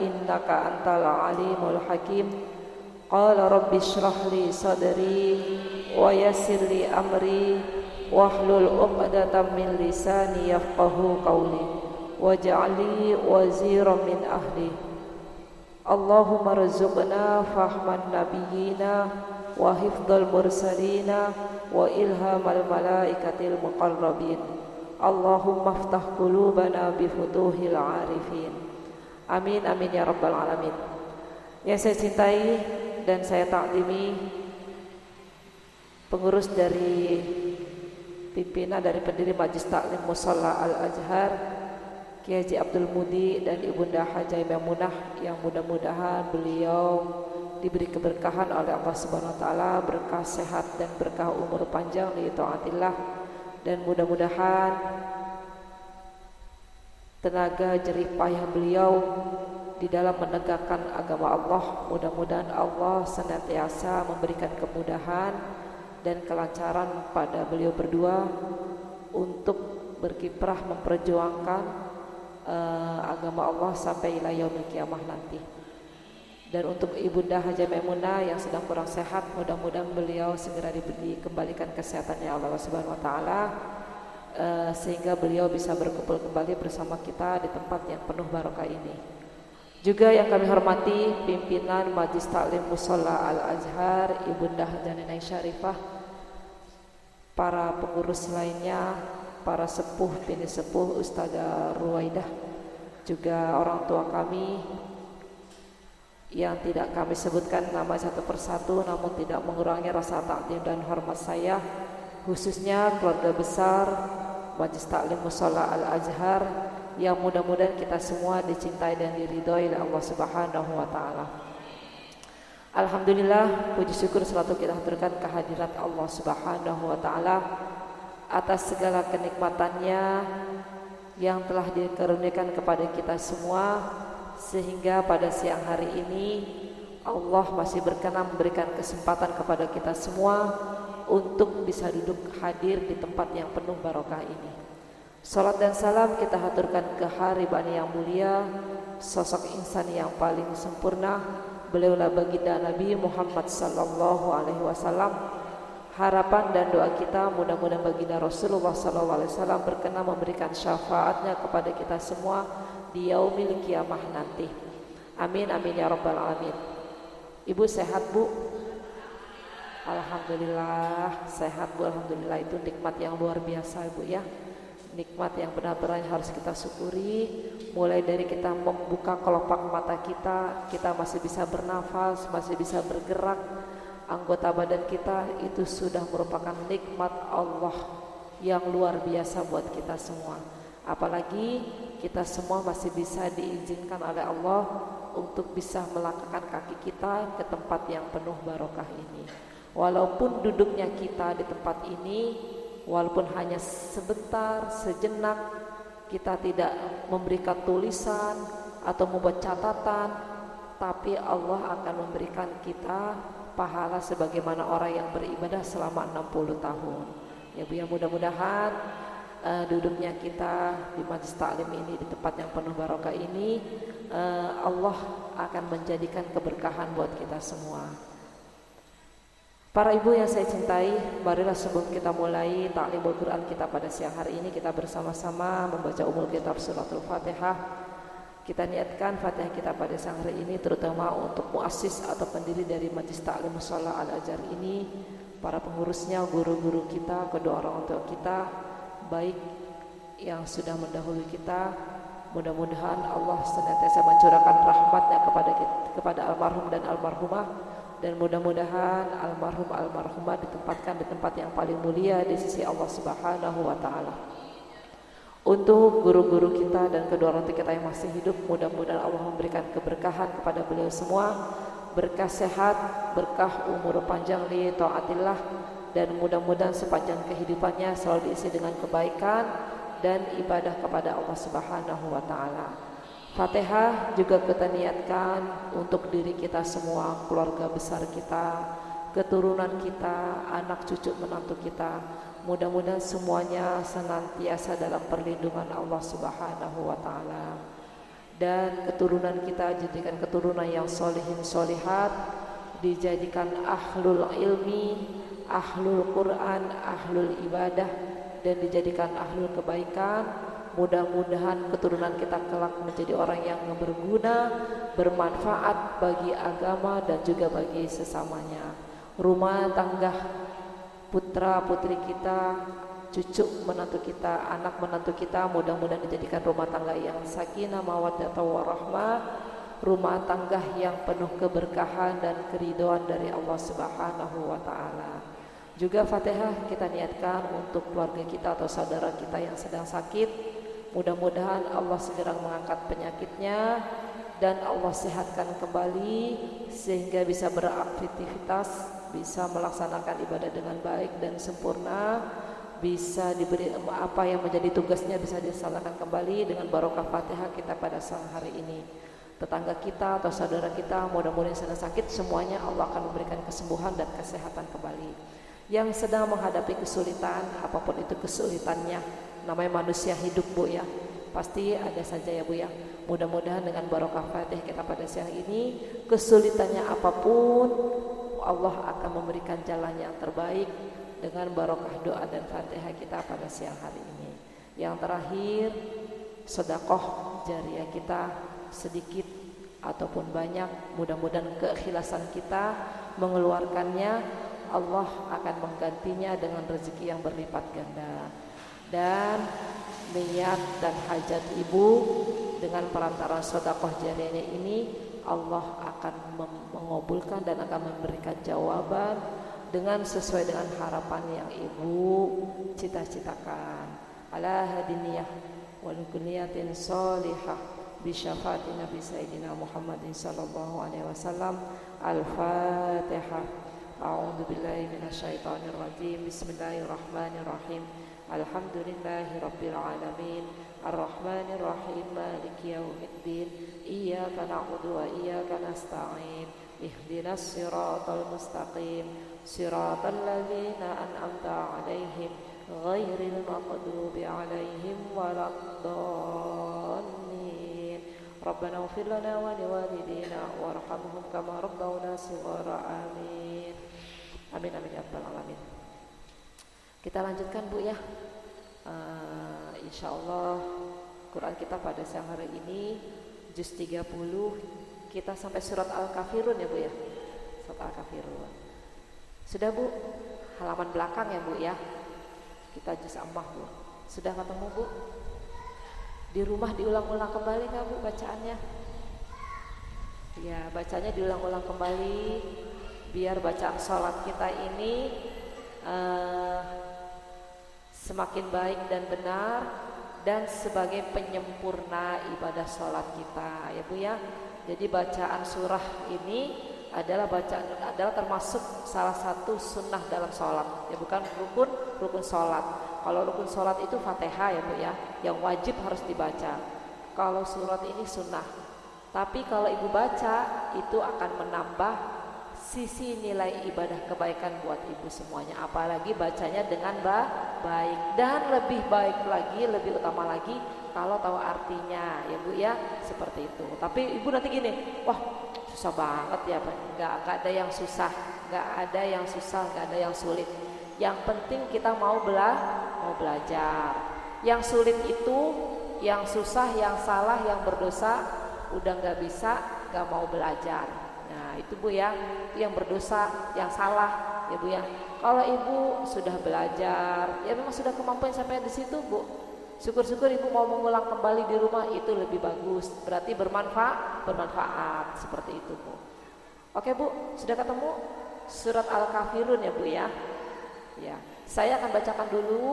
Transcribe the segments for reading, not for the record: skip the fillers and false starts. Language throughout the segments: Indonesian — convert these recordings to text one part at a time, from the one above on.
innaka antal alimul hakim. Qala rabbi shrah li sadri wa yassir li amri wahlul 'uqdatam min lisani yafqahu qawli waj'al li waziran min ahli. Allahumma rzuqna fahman nabiyyina wa hifdzal mursalina wa ilhamal malaikatil muqarrabin. Allahumma aftah qulubana bi futuhil arifin. Amin amin ya rabbal alamin. Yang saya cintai dan saya takdimi, pengurus dari pimpinan dari pendiri Majelis Taklim Musholla Al-Azhar Kiai Haji Abdul Mudi dan Ibunda Hajah Maimunah, yang mudah-mudahan beliau diberi keberkahan oleh Allah Subhanahu wa taala, berkah sehat dan berkah umur panjang li taatillah, dan mudah-mudahan tenaga jerih payah beliau di dalam menegakkan agama Allah, mudah-mudahan Allah senantiasa memberikan kemudahan dan kelancaran pada beliau berdua untuk berkiprah memperjuangkan agama Allah sampai ila yaumil qiyamah nanti. Dan untuk Ibunda Hajah Maimunah yang sedang kurang sehat, mudah-mudahan beliau segera dikembalikan kesehatannya Allah Subhanahu wa taala, sehingga beliau bisa berkumpul kembali bersama kita di tempat yang penuh barokah ini. Juga yang kami hormati pimpinan Majelis Taklim Musholla Al-Azhar, Ibunda Hajah Neneng Syarifah, para pengurus lainnya, para sepuh, bini sepuh, Ustazah Ruwaidah, juga orang tua kami yang tidak kami sebutkan nama satu persatu, namun tidak mengurangi rasa takdim dan hormat saya, khususnya keluarga besar Majelis Taklim Musholla Al-Azhar, yang mudah-mudahan kita semua dicintai dan diridhoi oleh Allah Subhanahu wa taala. Alhamdulillah, puji syukur selalu kita haturkan kehadirat Allah Subhanahu wa taala atas segala kenikmatannya yang telah dikaruniakan kepada kita semua, sehingga pada siang hari ini Allah masih berkenan memberikan kesempatan kepada kita semua untuk bisa duduk hadir di tempat yang penuh barokah ini. Salat dan salam kita haturkan ke haribani yang mulia, sosok insan yang paling sempurna, beliaulah baginda Nabi Muhammad sallallahu alaihi wasallam. Harapan dan doa kita mudah-mudahan baginda Rasulullah sallallahu alaihi wasallam berkenan memberikan syafaatnya kepada kita semua di yaumil qiyamah nanti. Amin amin ya rabbal alamin. Ibu sehat, Bu? Alhamdulillah sehat, Bu. Alhamdulillah, itu nikmat yang luar biasa, Bu, ya. Nikmat yang benar-benar harus kita syukuri. Mulai dari kita membuka kelopak mata kita masih bisa bernafas, masih bisa bergerak, anggota badan kita, itu sudah merupakan nikmat Allah yang luar biasa buat kita semua. Apalagi kita semua masih bisa diizinkan oleh Allah untuk bisa melangkahkan kaki kita ke tempat yang penuh barokah ini. Walaupun duduknya kita di tempat ini, walaupun hanya sebentar, sejenak, kita tidak memberikan tulisan atau membuat catatan, tapi Allah akan memberikan kita pahala sebagaimana orang yang beribadah selama 60 tahun. Ya Bu, ya, mudah-mudahan duduknya kita di Majelis Taklim ini, di tempat yang penuh barokah ini, Allah akan menjadikan keberkahan buat kita semua. Para ibu yang saya cintai, marilah sebelum kita mulai taklimul Quran kita pada siang hari ini, kita bersama-sama membaca umul kitab suratul Fatihah. Kita niatkan Fatihah kita pada siang hari ini terutama untuk muassis atau pendiri dari Majelis Taklim Musholla Al-Azhar ini, para pengurusnya, guru-guru kita, kedua orang tua kita, baik yang sudah mendahului kita. Mudah-mudahan Allah senantiasa mencurahkan rahmatnya kepada almarhum dan almarhumah, dan mudah-mudahan almarhum almarhumah ditempatkan di tempat yang paling mulia di sisi Allah Subhanahu wa taala. Untuk guru-guru kita dan kedua orang tua kita yang masih hidup, mudah-mudahan Allah memberikan keberkahan kepada beliau semua, berkah sehat, berkah umur panjang li taatillah, dan mudah-mudahan sepanjang kehidupannya selalu diisi dengan kebaikan dan ibadah kepada Allah Subhanahu wa taala. Fatihah juga kita niatkan untuk diri kita semua, keluarga besar kita, keturunan kita, anak cucu menantu kita. Mudah-mudahan semuanya senantiasa dalam perlindungan Allah Subhanahu wa taala. dan keturunan kita jadikan keturunan yang solihin solihat, dijadikan ahlul ilmi, ahlul Quran, ahlul ibadah, dan dijadikan ahlul kebaikan. Mudah-mudahan keturunan kita kelak menjadi orang yang berguna, bermanfaat bagi agama dan juga bagi sesamanya. Rumah tangga putra putri kita, cucu menantu kita, anak menantu kita, mudah-mudahan dijadikan rumah tangga yang sakinah mawaddah warahmah, rumah tangga yang penuh keberkahan dan keridhaan dari Allah Subhanahu wa taala. Juga Fatihah kita niatkan untuk keluarga kita atau saudara kita yang sedang sakit. Mudah-mudahan Allah segera mengangkat penyakitnya dan Allah sehatkan kembali sehingga bisa beraktivitas, bisa melaksanakan ibadah dengan baik dan sempurna, bisa diberi apa yang menjadi tugasnya bisa dilaksanakan kembali dengan barokah Fatihah kita pada siang hari ini. Tetangga kita atau saudara kita mudah-mudahan sedang sakit, semuanya Allah akan memberikan kesembuhan dan kesehatan kembali. Yang sedang menghadapi kesulitan, apapun itu kesulitannya, namanya manusia hidup Bu ya, pasti ada saja ya Bu ya. Mudah-mudahan dengan barokah Fatihah kita pada siang ini, kesulitannya apapun Allah akan memberikan jalan yang terbaik dengan barokah doa dan Fatihah kita pada siang hari ini. Yang terakhir, sedekah jariah kita sedikit ataupun banyak, mudah-mudahan keikhlasan kita mengeluarkannya, Allah akan menggantinya dengan rezeki yang berlipat ganda. Dan niat dan hajat ibu dengan perantaraan sedekah jariahnya ini, Allah akan mengabulkan dan akan memberikan jawaban dengan sesuai dengan harapan yang ibu cita-citakan. Ala hadiniyah wal kulliyatin sholihah bi syafaati Nabi Sayyidina Muhammadin sallallahu alaihi wasallam. Al-Fatihah. A'udzu billahi minasyaitonir rajim. Bismillahirrahmanirrahim. Alhamdulillahirabbil alamin. Arrahmanir rahim. Maliki yaumiddin. Iyyaka na'budu wa iyyaka nasta'in. Ihdinas siratal mustaqim. Siratal ladzina an'amta 'alaihim ghairil maghdubi 'alaihim waladdallin. Rabbana ighfir lana wa liwalidina warhamhum kama rabbawna shighara. Amin. Amin amin ya rabbal alamin. Kita lanjutkan Bu ya. Insyaallah Quran kita pada siang hari ini juz 30, kita sampai surat Al-Kafirun ya Bu ya. Surat Al-Kafirun. Sudah Bu? Halaman belakang ya Bu ya. Kita juz ammah Bu. Sudah ketemu Bu? Di rumah diulang-ulang kembali nggak Bu bacaannya? Ya, bacanya diulang-ulang kembali biar bacaan sholat kita ini semakin baik dan benar dan sebagai penyempurna ibadah sholat kita ya Bu ya. Jadi bacaan surah ini adalah termasuk salah satu sunnah dalam sholat ya, bukan rukun sholat. Kalau rukun sholat itu Fatihah ya Bu ya, yang wajib harus dibaca. Kalau surat ini sunnah. Tapi kalau ibu baca itu akan menambah sisi nilai ibadah kebaikan buat ibu semuanya. Apalagi bacanya dengan baik, dan lebih baik lagi, lebih utama lagi kalau tahu artinya ya Bu ya, seperti itu. Tapi ibu nanti gini, wah susah banget ya, nggak ada yang susah, nggak ada yang susah, nggak ada yang sulit. Yang penting kita mau belajar. Yang sulit itu, yang susah, yang salah, yang berdosa udah nggak bisa, nggak mau belajar. Nah itu Bu ya, yang berdosa, yang salah ya Bu ya. Kalau ibu sudah belajar, ya memang sudah kemampuan sampai di situ Bu. Syukur-syukur ibu mau mengulang kembali di rumah, itu lebih bagus. Berarti bermanfaat seperti itu Bu. Oke Bu, sudah ketemu surat Al-Kafirun ya Bu ya. Ya, saya akan bacakan dulu.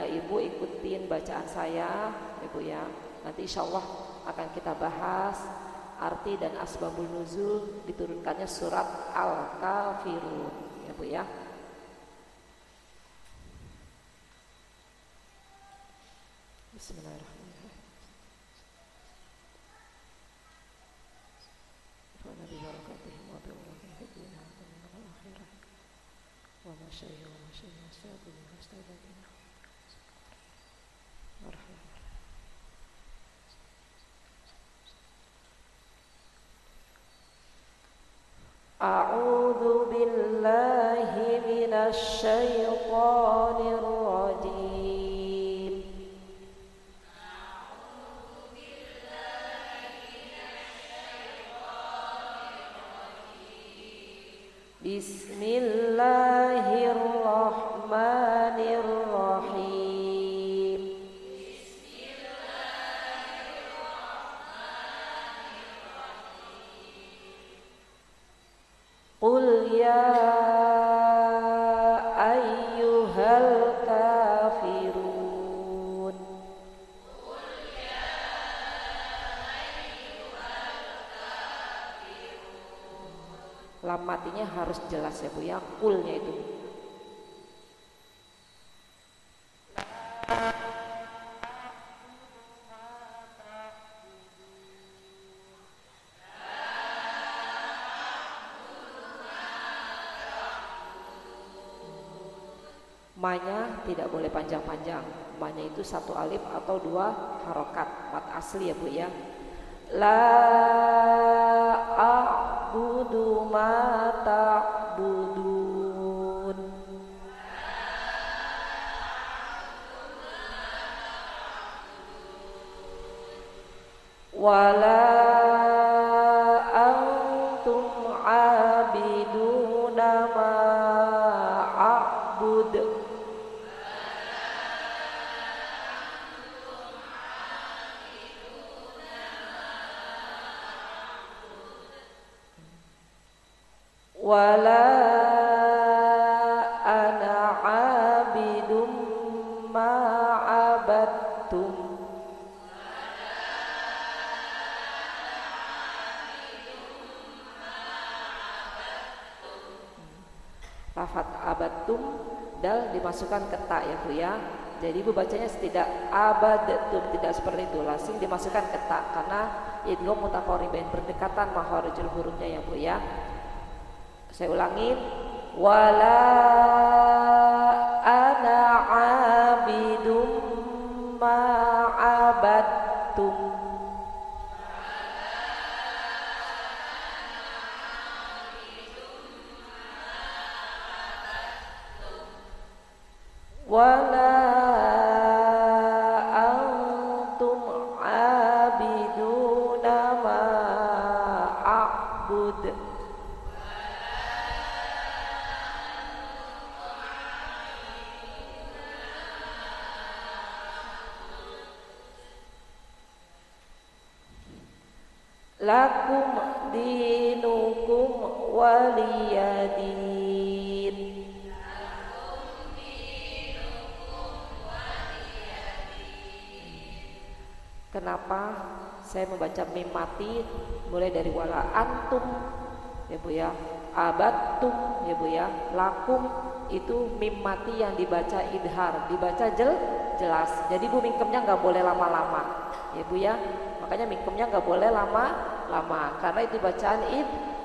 Ibu ikutin bacaan saya ya Bu ya. Nanti insya Allah akan kita bahas arti dan asbabul nuzul diturunkannya surat Al-Kafirun ya Bu ya. Bismillahirrahmanirrahim. Wa nabi barakatuhu wa bi'alahi dunya wa akhirah wa masyayih wa masyayih asyadun wa astagfirullah. Marhaban. A'udzu billahi minasy syaithanir rajim. Bismillahirrahmanirrahim. Qul ya ayyuhal kafirun. Lam matinya harus jelas ya Bu ya, kulnya itu. Ma-nya tidak boleh panjang-panjang. Ma-nya itu satu alif atau dua harokat, mat asli ya Bu ya. La a'budu ma ta'budun. Wala antum abiduna ma a'bud. Wala ana abidum ma abadtum. Lafat abadtum dal dimasukkan ke ta ya Bu ya. Jadi Bu bacanya tidak abadtum, tidak seperti itu, langsung dimasukkan ke ta karena idgham mutaqaribain, berdekatan makharijul hurufnya ya Bu ya. Saya ulangin, wala ana abidum ma abadtum. Wala antum abiduna ma a'bud. Lakum dinukum waliyadin. Kenapa saya membaca mim mati mulai dari wala antum ya Bu ya, abatum ya Bu ya, lakum itu mim mati yang dibaca idhar, dibaca jelas. Jadi Bu mingkemnya nggak boleh lama-lama ya Bu ya. Makanya mingkemnya nggak boleh lama-lama karena itu bacaan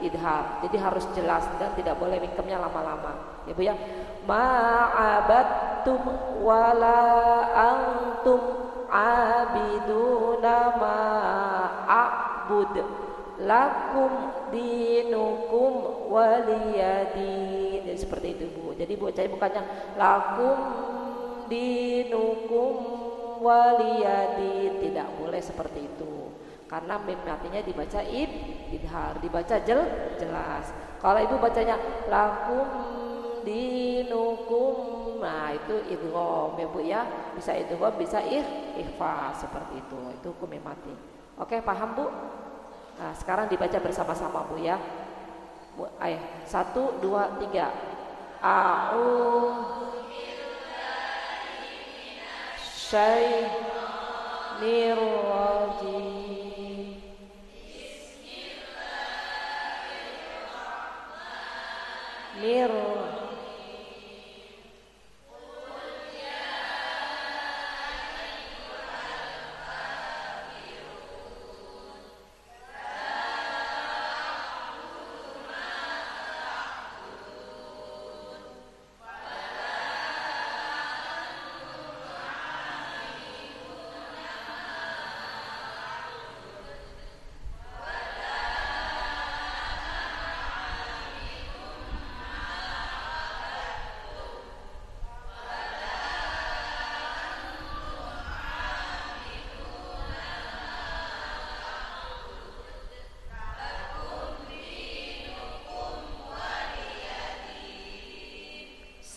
idhar. Jadi harus jelas dan tidak boleh mingkemnya lama-lama ya Bu ya. Ma'abattum wala antum abiduna ma'abud. Lakum dinukum waliyadin. Jadi seperti itu Bu. Jadi Bu bacanya bukannya lakum dinukum waliyadin, tidak boleh seperti itu karena mim matinya dibaca idhar, dibaca jelas. Kalau Ibu bacanya lakum dinukum, nah itu idgham ya Bu ya, bisa idgham bisa ikhfa seperti itu hukum mim mati. Oke paham Bu? Nah sekarang dibaca bersama-sama Bu ya. Ayo 1, 2, 3. Syaitanir rajim. Bismillahirrahmanirrahim.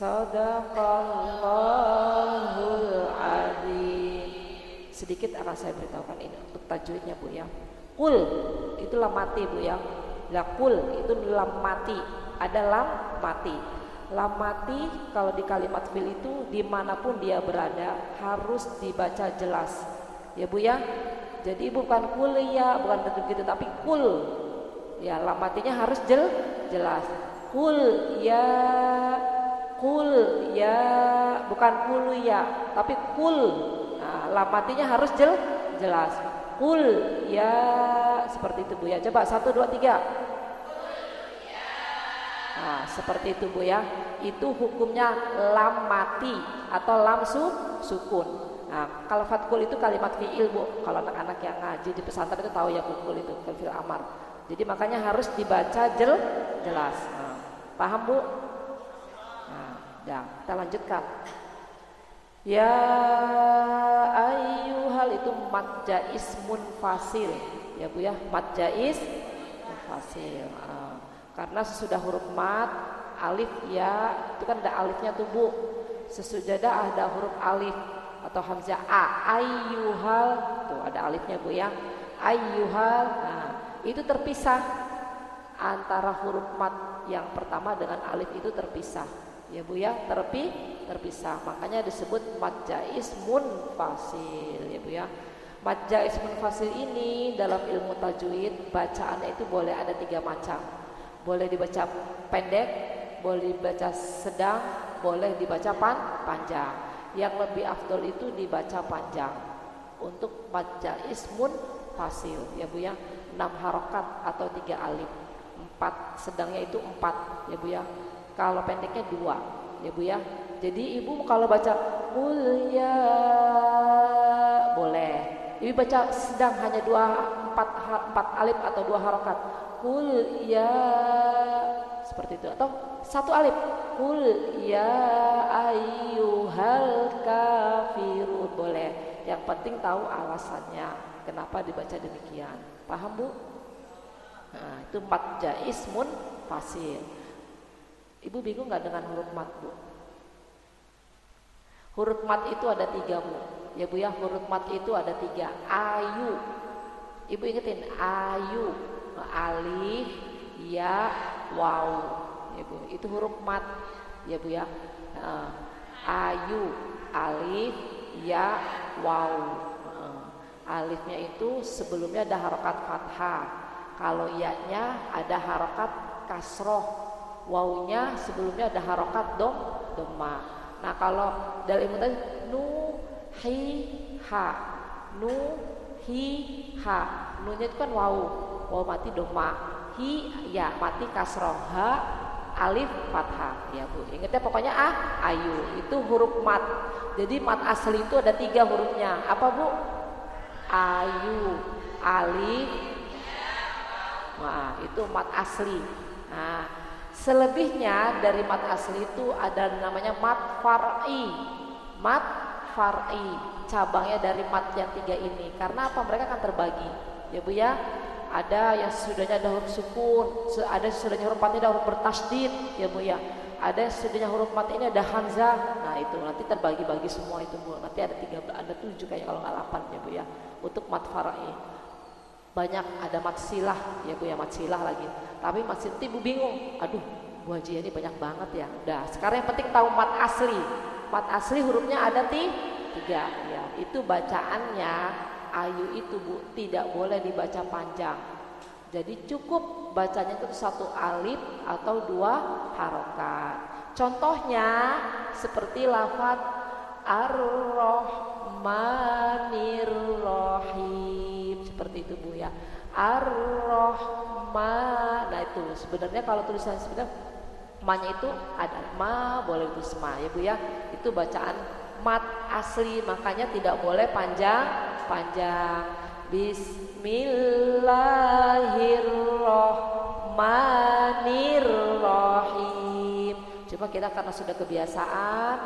Sadaqallahul adzim. Sedikit akan saya beritahukan ini untuk tajwidnya Bu ya. Kul itu lam mati Bu ya. La kul itu lam mati. Ada lam mati. Lam mati kalau di kalimat fi'il itu dimanapun dia berada harus dibaca jelas. Ya Bu ya. Jadi bukan kul ya, bukan begitu tapi kul. Ya lam matinya harus jelas. Kul ya, bukan kul ya, tapi kul. Nah, lam matinya harus jelas. Kul ya, seperti itu Bu ya. Coba 1, 2, 3. Nah, seperti itu Bu ya. Itu hukumnya lam mati atau lam sukun. Nah, kalau fatkul itu kalimat fi'il Bu. Kalau anak-anak yang ngaji di pesantren itu tahu ya fatkul itu fi'il amar. Jadi makanya harus dibaca jelas. Nah, paham Bu? Nah, ya, kita lanjutkan. Ya ayyuhal itu mad jaiz munfasil. Ya Bu ya, mad jaiz munfasil. Karena sesudah huruf mad, alif ya, itu kan ada alifnya tuh Bu. Sesudah ada huruf alif atau hamzah a, ayyuhal, tuh ada alifnya Bu ya. Ayyuhal, nah, itu terpisah antara huruf mad yang pertama dengan alif itu terpisah. Ya Bu ya, terpisah. Makanya disebut mad jaiz munfasil ya Bu ya. Mad jaiz munfasil ini dalam ilmu tajwid bacaannya itu boleh ada 3 macam. Boleh dibaca pendek, boleh dibaca sedang, boleh dibaca panjang. Yang lebih afdol itu dibaca panjang. Untuk mad jaiz munfasil ya Bu ya, 6 harokat atau 3 alif. 4 sedangnya itu 4 ya Bu ya. Kalau pendeknya 2 ya Bu ya. Jadi Ibu kalau baca kul ya boleh. Ibu baca sedang hanya 4 alif atau 2 harokat. Kul ya seperti itu atau 1 alif. Kul ya ayyuhal kafirun boleh. Yang penting tahu alasannya kenapa dibaca demikian. Paham Bu? Nah, itu mad jaiz munfasil. Ibu bingung nggak dengan huruf mad Bu? Huruf mad itu ada 3 Bu. Ya Bu ya, huruf mad itu ada 3. Ayu. Ibu ingetin ayu, alif, ya, waw. Ya Bu, itu huruf mad. Ya Bu ya. Ayu, alif, ya, waw. Alifnya itu sebelumnya ada harokat fathah. Kalau ya-nya ada harokat kasroh, wawnya sebelumnya ada harokat dhamma. Nah kalau dalam ilmu tadi nuhiha, nunya itu kan waw mati dhamma, hi ya mati kasroh, ha alif fathah ya Bu. Ingatnya pokoknya ayu itu huruf mad. Jadi mad asli itu ada 3 hurufnya. Apa Bu? Ayu, alif. Nah, itu mad asli. Nah, selebihnya dari mad asli itu ada namanya mad far'i. Mad far'i, cabangnya dari mad yang 3 ini. Karena apa? Mereka akan terbagi. Ya Bu ya. Ada yang sudahnya ada huruf sukun, ada sudahnya huruf mad ini ada huruf bertasydid, ya Bu ya. Ada yang sudahnya huruf mad ini ada hamzah. Nah, itu nanti terbagi-bagi semua itu Bu. Nanti ada 7 kayaknya kalau nggak 8 ya Bu ya. Untuk mad far'i. Banyak ada mad silah ya Bu ya, mad silah lagi. Tapi mad silah Ibu bingung. Aduh, Bu Haji ini banyak banget ya. Udah, sekarang yang penting tahu mad asli. Mad asli hurufnya ada 3 ya. Itu bacaannya ayu itu Bu tidak boleh dibaca panjang. Jadi cukup bacanya itu 1 alif atau 2 harokat. Contohnya seperti lafaz Ar-Rahmanir, seperti itu Bu ya. Ar-Rahman. Nah itu sebenarnya kalau tulisan sebenarnya ma-nya itu ada ma, boleh tulis ma ya Bu ya. Itu bacaan mad asli, makanya tidak boleh panjang. Bismillahirrahmanirrahim. Coba kita karena sudah kebiasaan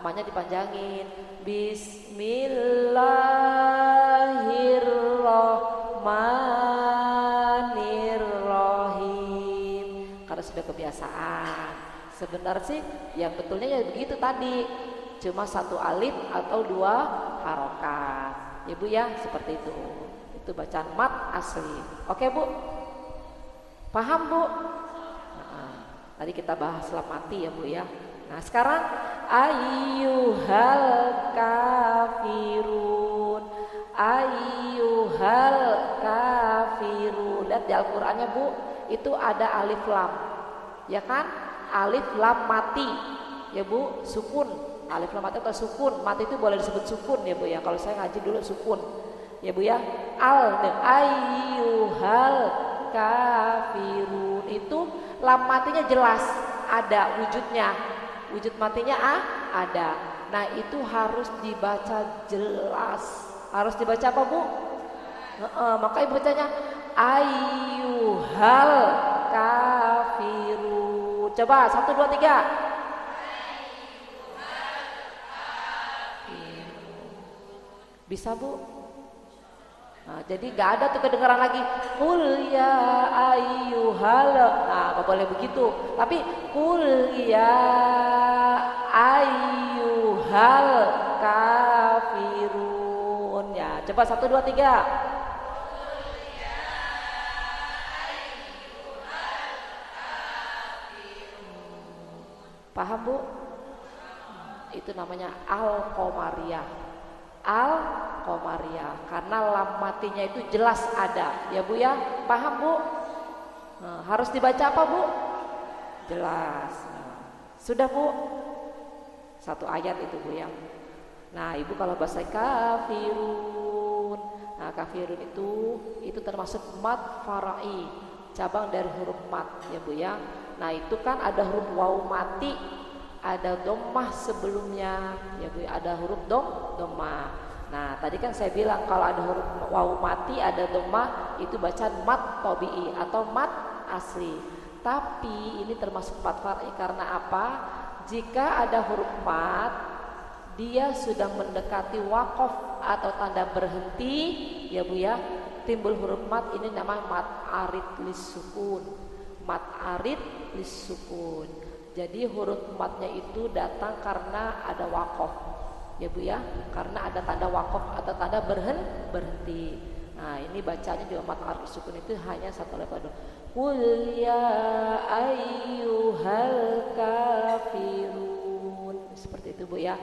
ma-nya dipanjangin. Bismillahirrahmanirrahim. Karena sudah kebiasaan. sebenarnya sih yang betulnya ya begitu tadi, cuma satu alif atau dua harokat ya Bu ya, seperti itu bacaan mat asli. Oke Bu, paham Bu? Tadi kita bahas lam mati ya Bu ya. Nah sekarang ayyuhal kafirun, ayyuhal kafirun. Lihat di Al-Qur'annya Bu, itu ada alif lam, ya kan? Alif lam mati ya Bu, sukun. Alif lam mati atau sukun, mati itu boleh disebut sukun ya Bu ya. Kalau saya ngaji dulu sukun ya Bu ya. Ayyuhal kafirun, itu lam matinya jelas ada wujudnya, wujud matinya ada. Nah itu harus dibaca jelas, harus dibaca apa Bu? Makanya bacanya ayyuhal kafirun. Coba 1, 2, 3. Bisa Bu? Nah, jadi gak ada tuh kedengaran lagi qul ya ayyuhal. Nah gak boleh begitu, tapi qul ya ayyuhal kafirun ya. Coba 1, 2, 3. Paham Bu? Itu namanya al-qomariyah. Al-qomariyah, karena lam matinya itu jelas ada ya Bu ya. Paham Bu? Nah, harus dibaca apa Bu? Jelas. Sudah Bu? Satu ayat itu Bu ya. Nah Ibu kalau bahasa kafirun, nah kafirun itu termasuk mat farai, cabang dari huruf mat ya Bu ya. Nah itu kan ada huruf waw mati, ada dhammah sebelumnya ya Bu, ada huruf dhammah. Nah tadi kan saya bilang kalau ada huruf waw mati ada dhammah itu bacaan mat tabi'i atau mat asli. Tapi ini termasuk mat far'i karena apa? Jika ada huruf mat, dia sudah mendekati waqaf atau tanda berhenti ya Bu ya, timbul huruf mat, ini namanya mat arid lis sukun. Mat arid lis sukun. Jadi huruf matnya itu datang karena ada waqaf ya Bu ya, karena ada tanda waqaf atau tanda berhenti. Nah ini bacanya juga mat arid lis sukun itu hanya satu level. Qul ya ayyuhal kafirun, seperti itu Bu ya.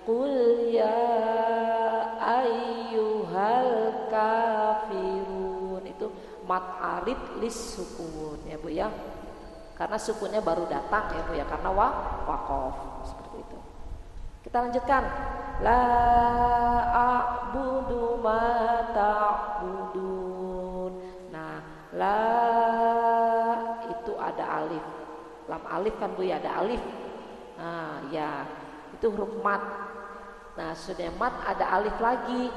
Qul ya ayyuhal kafirun, itu mat arid lis sukun ya Bu ya, karena sukunnya baru datang ya Bu ya, karena waqaf seperti itu. Kita lanjutkan. La a'budu ma ta'budun. Nah la itu ada alif, lam alif kan Bu ya, ada alif. Nah ya itu huruf mat. Nah sudah mat ada alif lagi,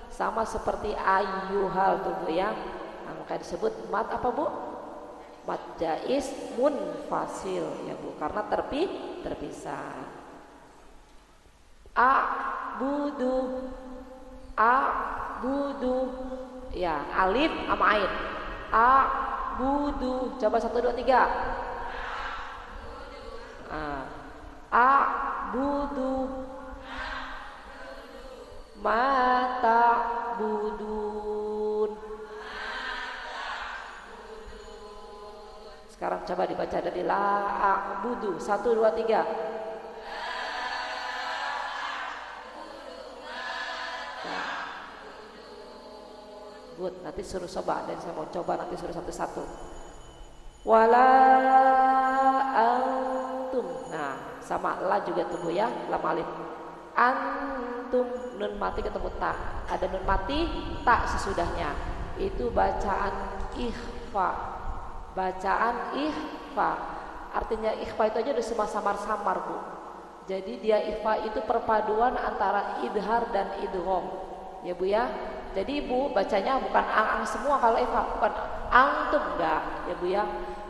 sama seperti ayyuhal tuh Bu ya. Nah, maka disebut mat apa Bu? Mat jaiz munfasil ya Bu, karena terpisah. A'budu ya, alif sama ain. A'budu, coba 1, 2, 3. A'budu ma ta'budun. Sekarang coba dibaca dari la a'budu. 1, 2, 3. Good, nanti suruh coba, dan saya mau coba nanti suruh satu-satu. Wala antum. Nah, sama la juga tuh ya, lam alif. Antum, nun mati ketemu ta. Ada nun mati, ta sesudahnya. Itu bacaan ikhfa. Bacaan ikhfa. Artinya ikhfa itu aja udah samar-samar Bu. Jadi dia ikhfa itu perpaduan antara idhar dan idgham. Ya Bu ya. Jadi Ibu bacanya bukan ang semua kalau ikhfa, bukan antum enggak ya Bu ya.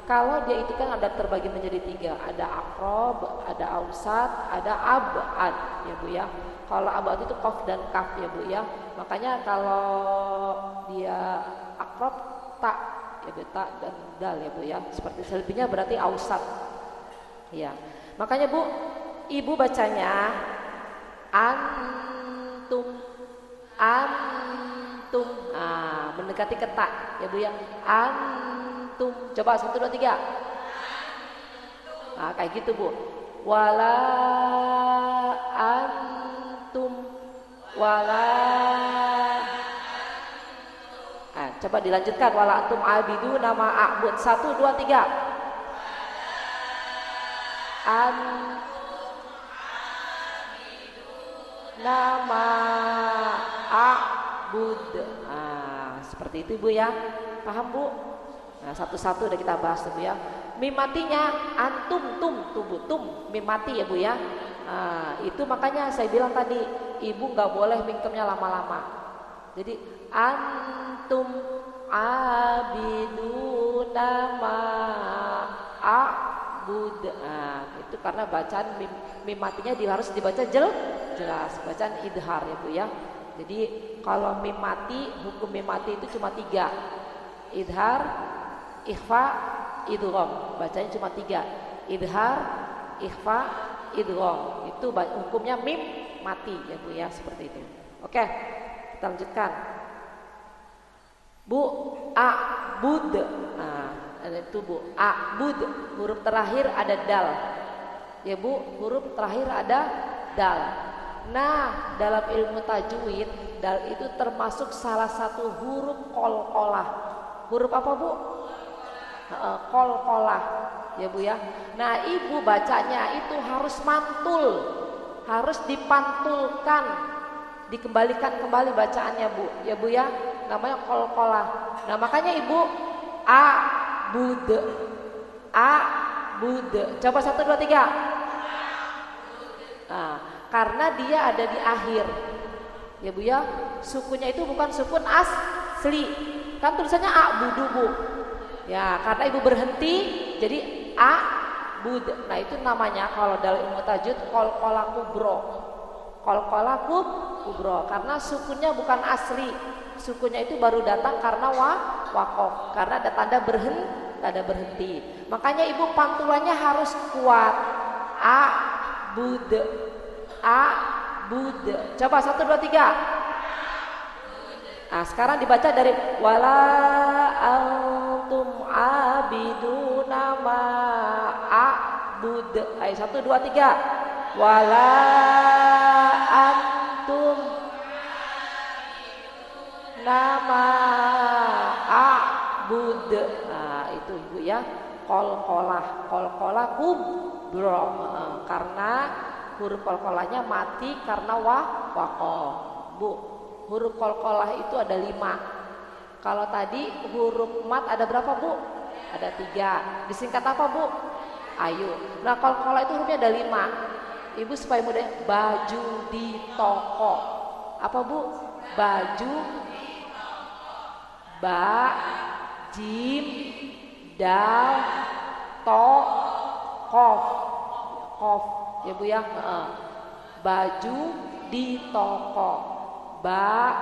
Kalau dia itu kan ada terbagi menjadi 3, ada aqrab, ada ausat, ada abad ya Bu ya. Kalau abad itu qaf dan kaf ya Bu ya. Makanya kalau dia aqrab ta ya Bu, ta dan dal ya Bu ya. Seperti selebihnya berarti ausat. Ya, makanya Bu, Ibu bacanya antum, antum. Mendekati ketak ya Bu ya. Antum. Coba 1 2 3. Kayak gitu Bu. Wala antum wala. Coba dilanjutkan wala antum abidu nama a'bud. 1 2 3. Nama a'bud. Seperti itu Bu ya. Paham Bu? Satu-satu udah kita bahas Bu ya. Mim matinya antum tubuh tum mim mati ya Bu ya. Itu makanya saya bilang tadi Ibu nggak boleh mingkemnya lama-lama. Jadi antum abiduna ma a'bud. Itu karena bacaan mim matinya harus dibaca jelas, bacaan idhar ya Bu ya. Jadi kalau mim mati, hukum mim mati itu cuma 3. Idhar, ikhfa, idgham. Bacanya cuma 3. Idhar, ikhfa, idgham. Itu hukumnya mim mati ya Bu ya, seperti itu. Oke, kita lanjutkan. Bu, a'bud. Itu Bu, a'bud. Huruf terakhir ada dal. Ya Bu, huruf terakhir ada dal. Nah, dalam ilmu tajwid, dal itu termasuk salah satu huruf qalqalah. Huruf apa Bu? Qalqalah. Ya Bu ya. Nah, Ibu bacanya itu harus mantul. Harus dipantulkan. Dikembalikan kembali bacaannya Bu. Ya Bu ya. Namanya qalqalah. Nah, makanya Ibu a'bud. A'bud. Coba 1 2 3. Karena dia ada di akhir. Ya Bu ya. Sukunnya itu bukan sukun asli. Kan tulisannya a'budu Bu. Ya, karena Ibu berhenti jadi a'bud. Nah, itu namanya kalau dalam ilmu tajwid qalqalah kubro. Qalqalah kubro karena sukunnya bukan asli. Sukunnya itu baru datang karena waqaf. Karena ada tanda berhenti. Makanya Ibu pantulannya harus kuat. A'bud. A'bud. Coba 1 2 3. Sekarang dibaca dari wala antum abiduna ma a'bud. Ayo 1 2 3. Wala antum nama a'bud. Itu Ibu ya. Qalqalah kubro. Karena huruf qalqalahnya mati karena waqaf. Bu, huruf qalqalah itu ada 5. Kalau tadi huruf mat ada berapa Bu? Ada 3. Disingkat apa Bu? Ayu. Nah, qalqalah itu hurufnya ada 5. Ibu supaya mudah, baju di toko. Apa Bu? Baju ba jim dal to kof. Kof ya Bu ya. Baju di toko. Ba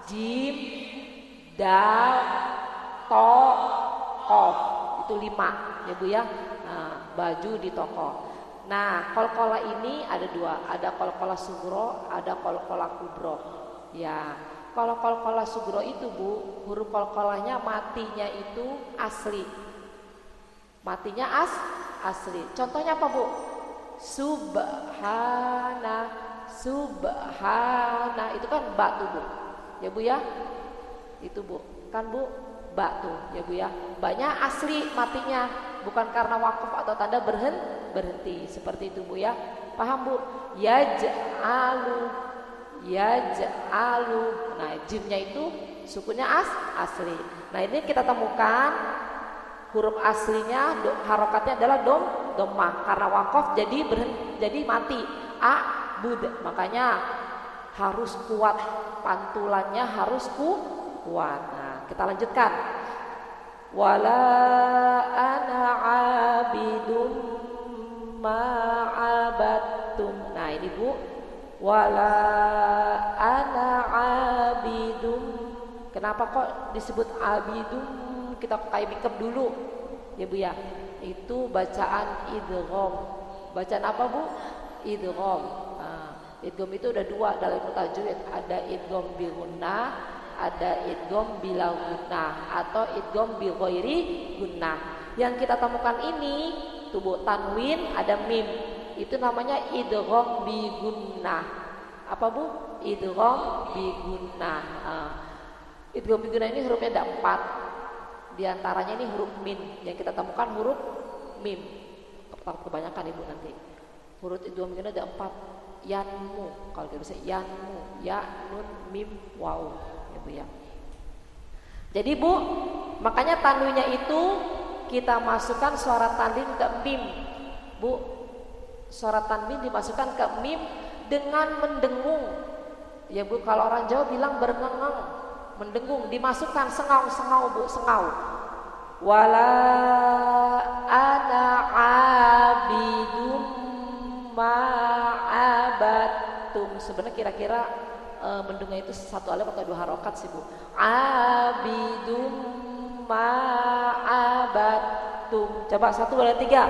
jim dal to kof. Itu 5 ya Bu ya. Baju di toko. Nah, qalqalah ini ada 2. Ada qalqalah sugro, ada qalqalah kubro. Ya, kalau qalqalah sugro itu Bu, huruf qalqalahnya matinya itu asli. Matinya asli. Contohnya apa Bu? Subhana. Itu kan ba tuh Bu. Ya Bu ya. Itu Bu. Kan Bu, ba tuh ya Bu ya. Banyak asli matinya, bukan karena wakaf atau tanda berhenti. Seperti itu Bu ya. Paham Bu? Yaj'alu. Nah, jimnya itu sukunnya asli. Nah, ini kita temukan huruf aslinya harokatnya adalah dhammah. Karena wakaf jadi mati. A'bud. Makanya harus kuat, pantulannya harus kuat. Nah, kita lanjutkan. Wala ana abidum ma'abattum. Nah, ini Bu. Wala ana abidum. Kenapa kok disebut abidum? Kita kayak bingkep dulu ya Bu ya. Itu bacaan idgham. Bacaan apa Bu? Idgham. Idgham itu ada dua dalam ilmu tajwid, ada idgham bi gunnah, ada idgham bila gunnah atau idgham bi ghairi gunnah. Yang kita temukan ini tubuh tanwin ada mim. Itu namanya idgham bi gunnah. Apa Bu? Idgham bi gunnah. Idgham bi gunnah ini hurufnya ada 4. Di antaranya ini huruf min. Yang kita temukan huruf mim. Kebanyakan Ibu nanti. Huruf idgham bi gunnah ada 4. Yanmu, kalau kita bisa yanmu, ya, nun, mim, waw, ya Bu ya. Jadi Bu, makanya tanwinnya itu kita masukkan suara tanwin ke mim, Bu. Suara tanwin dimasukkan ke mim dengan mendengung, ya Bu. Kalau orang Jawa bilang bernengeng, mendengung, dimasukkan sengau, Bu, sengau. Wala ana abidum ma'abatum. Sebenarnya kira-kira mendengar itu satu alif atau 2 harokat sih Bu. Abidum ma'abatum. Coba 1, 2, 3.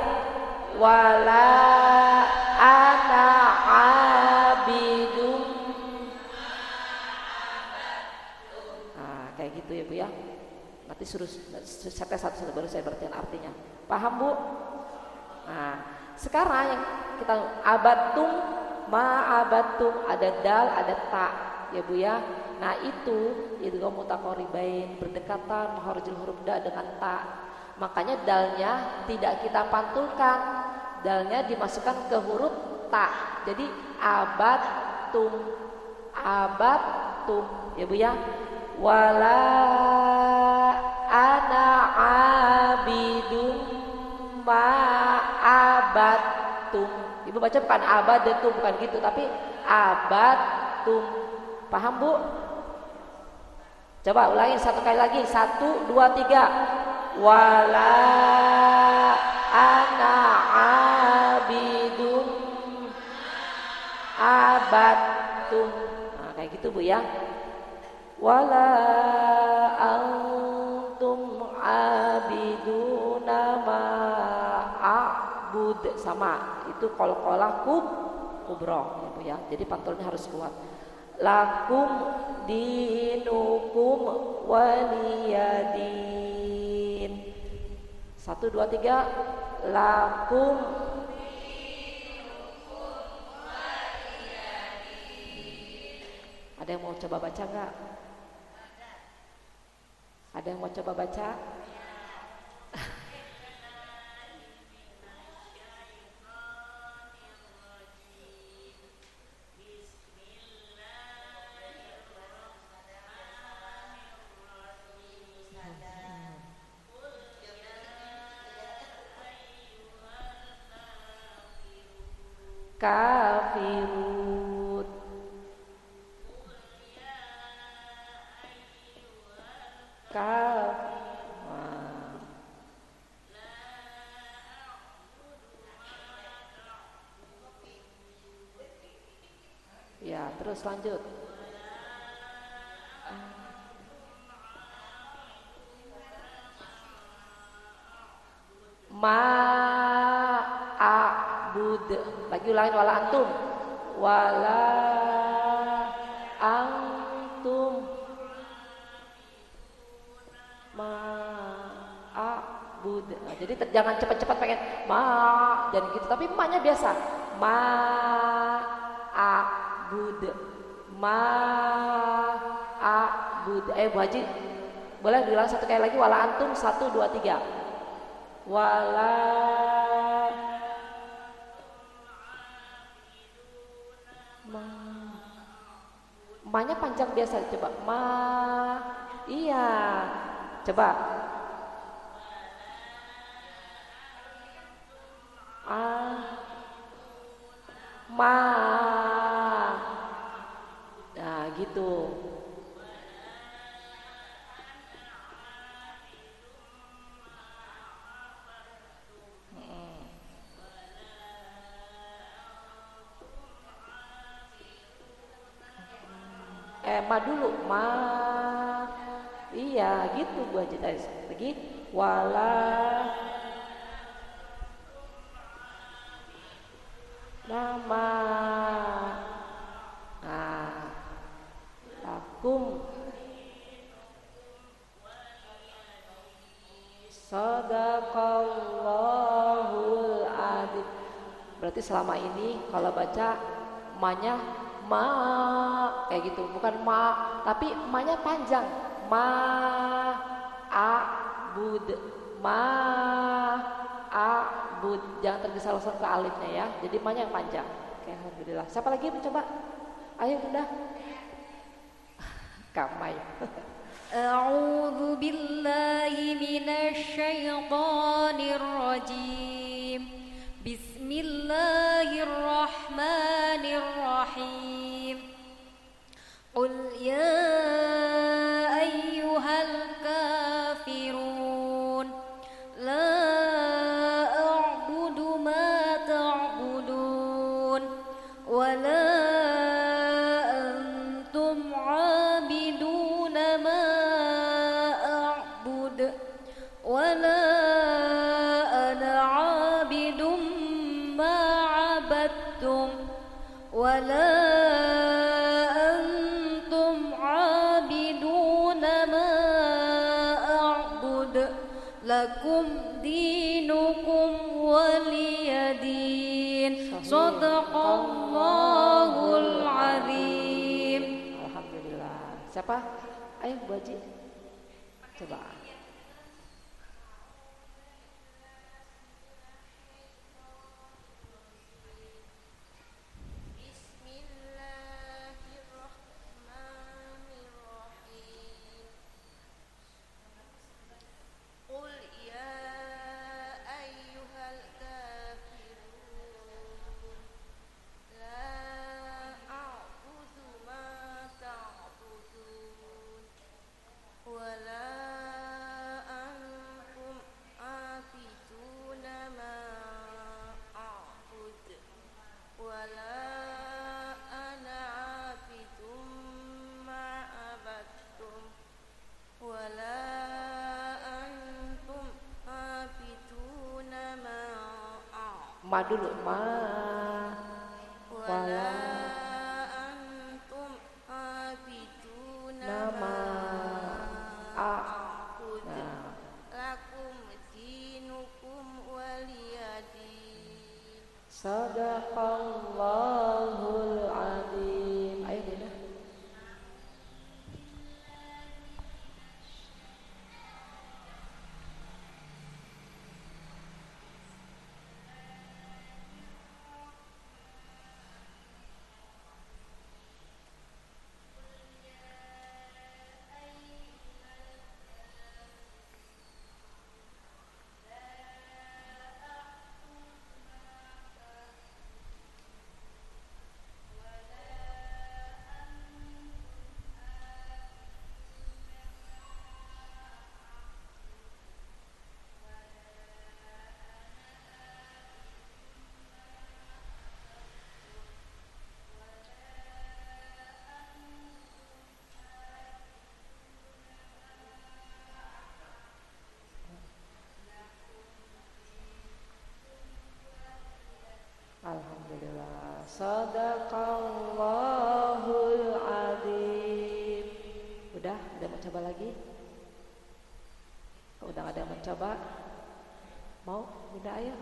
Wala ana abidum. Kayak gitu ya Bu ya. Nanti suruh saya tes satu baru saya berarti artinya. Paham Bu? Sekarang yang kita abatum, ma'abatum, ada dal, ada ta, ya Bu ya. Nah itu idgham mutaqaribain, berdekatan makharijul huruf da dengan ta. Makanya dalnya tidak kita pantulkan, dalnya dimasukkan ke huruf ta. Jadi abatum, ya Bu ya. Wala ana abidum ma'abatum. Ibu baca bukan abadatum, bukan gitu, tapi abatum. Paham Bu? Coba ulangi 1 kali lagi. 1, 2, 3. Wala ana abidum abatum. Kayak gitu Bu ya. Wala antum abiduna ma'abud, sama itu qalqalah kubra ya Bu ya. Jadi pantulnya harus kuat. Lakum dinukum waliyadin. 1, 2, 3. Lakum dinukum waliyadin. Ada yang mau coba baca enggak? Ada yang mau coba baca? Kafirun. Ya, terus lanjut. Ma'abud. Lagi ulangin wala antum. Wala antum ma'abud. Jadi jangan cepat-cepat pengen jangan gitu, tapi ma-nya biasa. Ma'abud. Ma'abud. Bu Haji, boleh diulang 1 kali lagi. Wala antum, 1, 2, 3. Wala ma-nya panjang biasa. Coba iya. Coba nah gitu. Ma dulu, iya gitu Bu Haji tadi. Lagi wala nama. Nah, lakum sadaqallahul adzim. Berarti selama ini kalau baca ma-nya ma kayak gitu, bukan ma, tapi ma-nya panjang. Ma abud, ma abud, jangan tergesa langsung ke alifnya ya. Jadi ma-nya yang panjang. Oke, alhamdulillah. Siapa lagi mencoba? Ayo Bunda. Kamai. A'udzu billahi minasy syaithanir rajim. Bismillahirrahmanirrahim. Qul ya ayyuhal kafirun la a'budu ma ta'budun wa la antum 'abiduna ma a'bud wa la ana 'abidum ma 'abadtum wa la lakum dinukum waliyadin. Shadaqallahul azim. Alhamdulillah. Siapa? Ayo Bu Haji. Coba. Ma dulu, ma wala antum abiduna nama a. Nah, lakum dinukum waliyadin. sadaqallahul adzim. Ayo Bunda. Alhamdulillah. Sadaqallahul adzim. Udah mau coba lagi? Udah ada yang mencoba? Mau? Bunda ayo.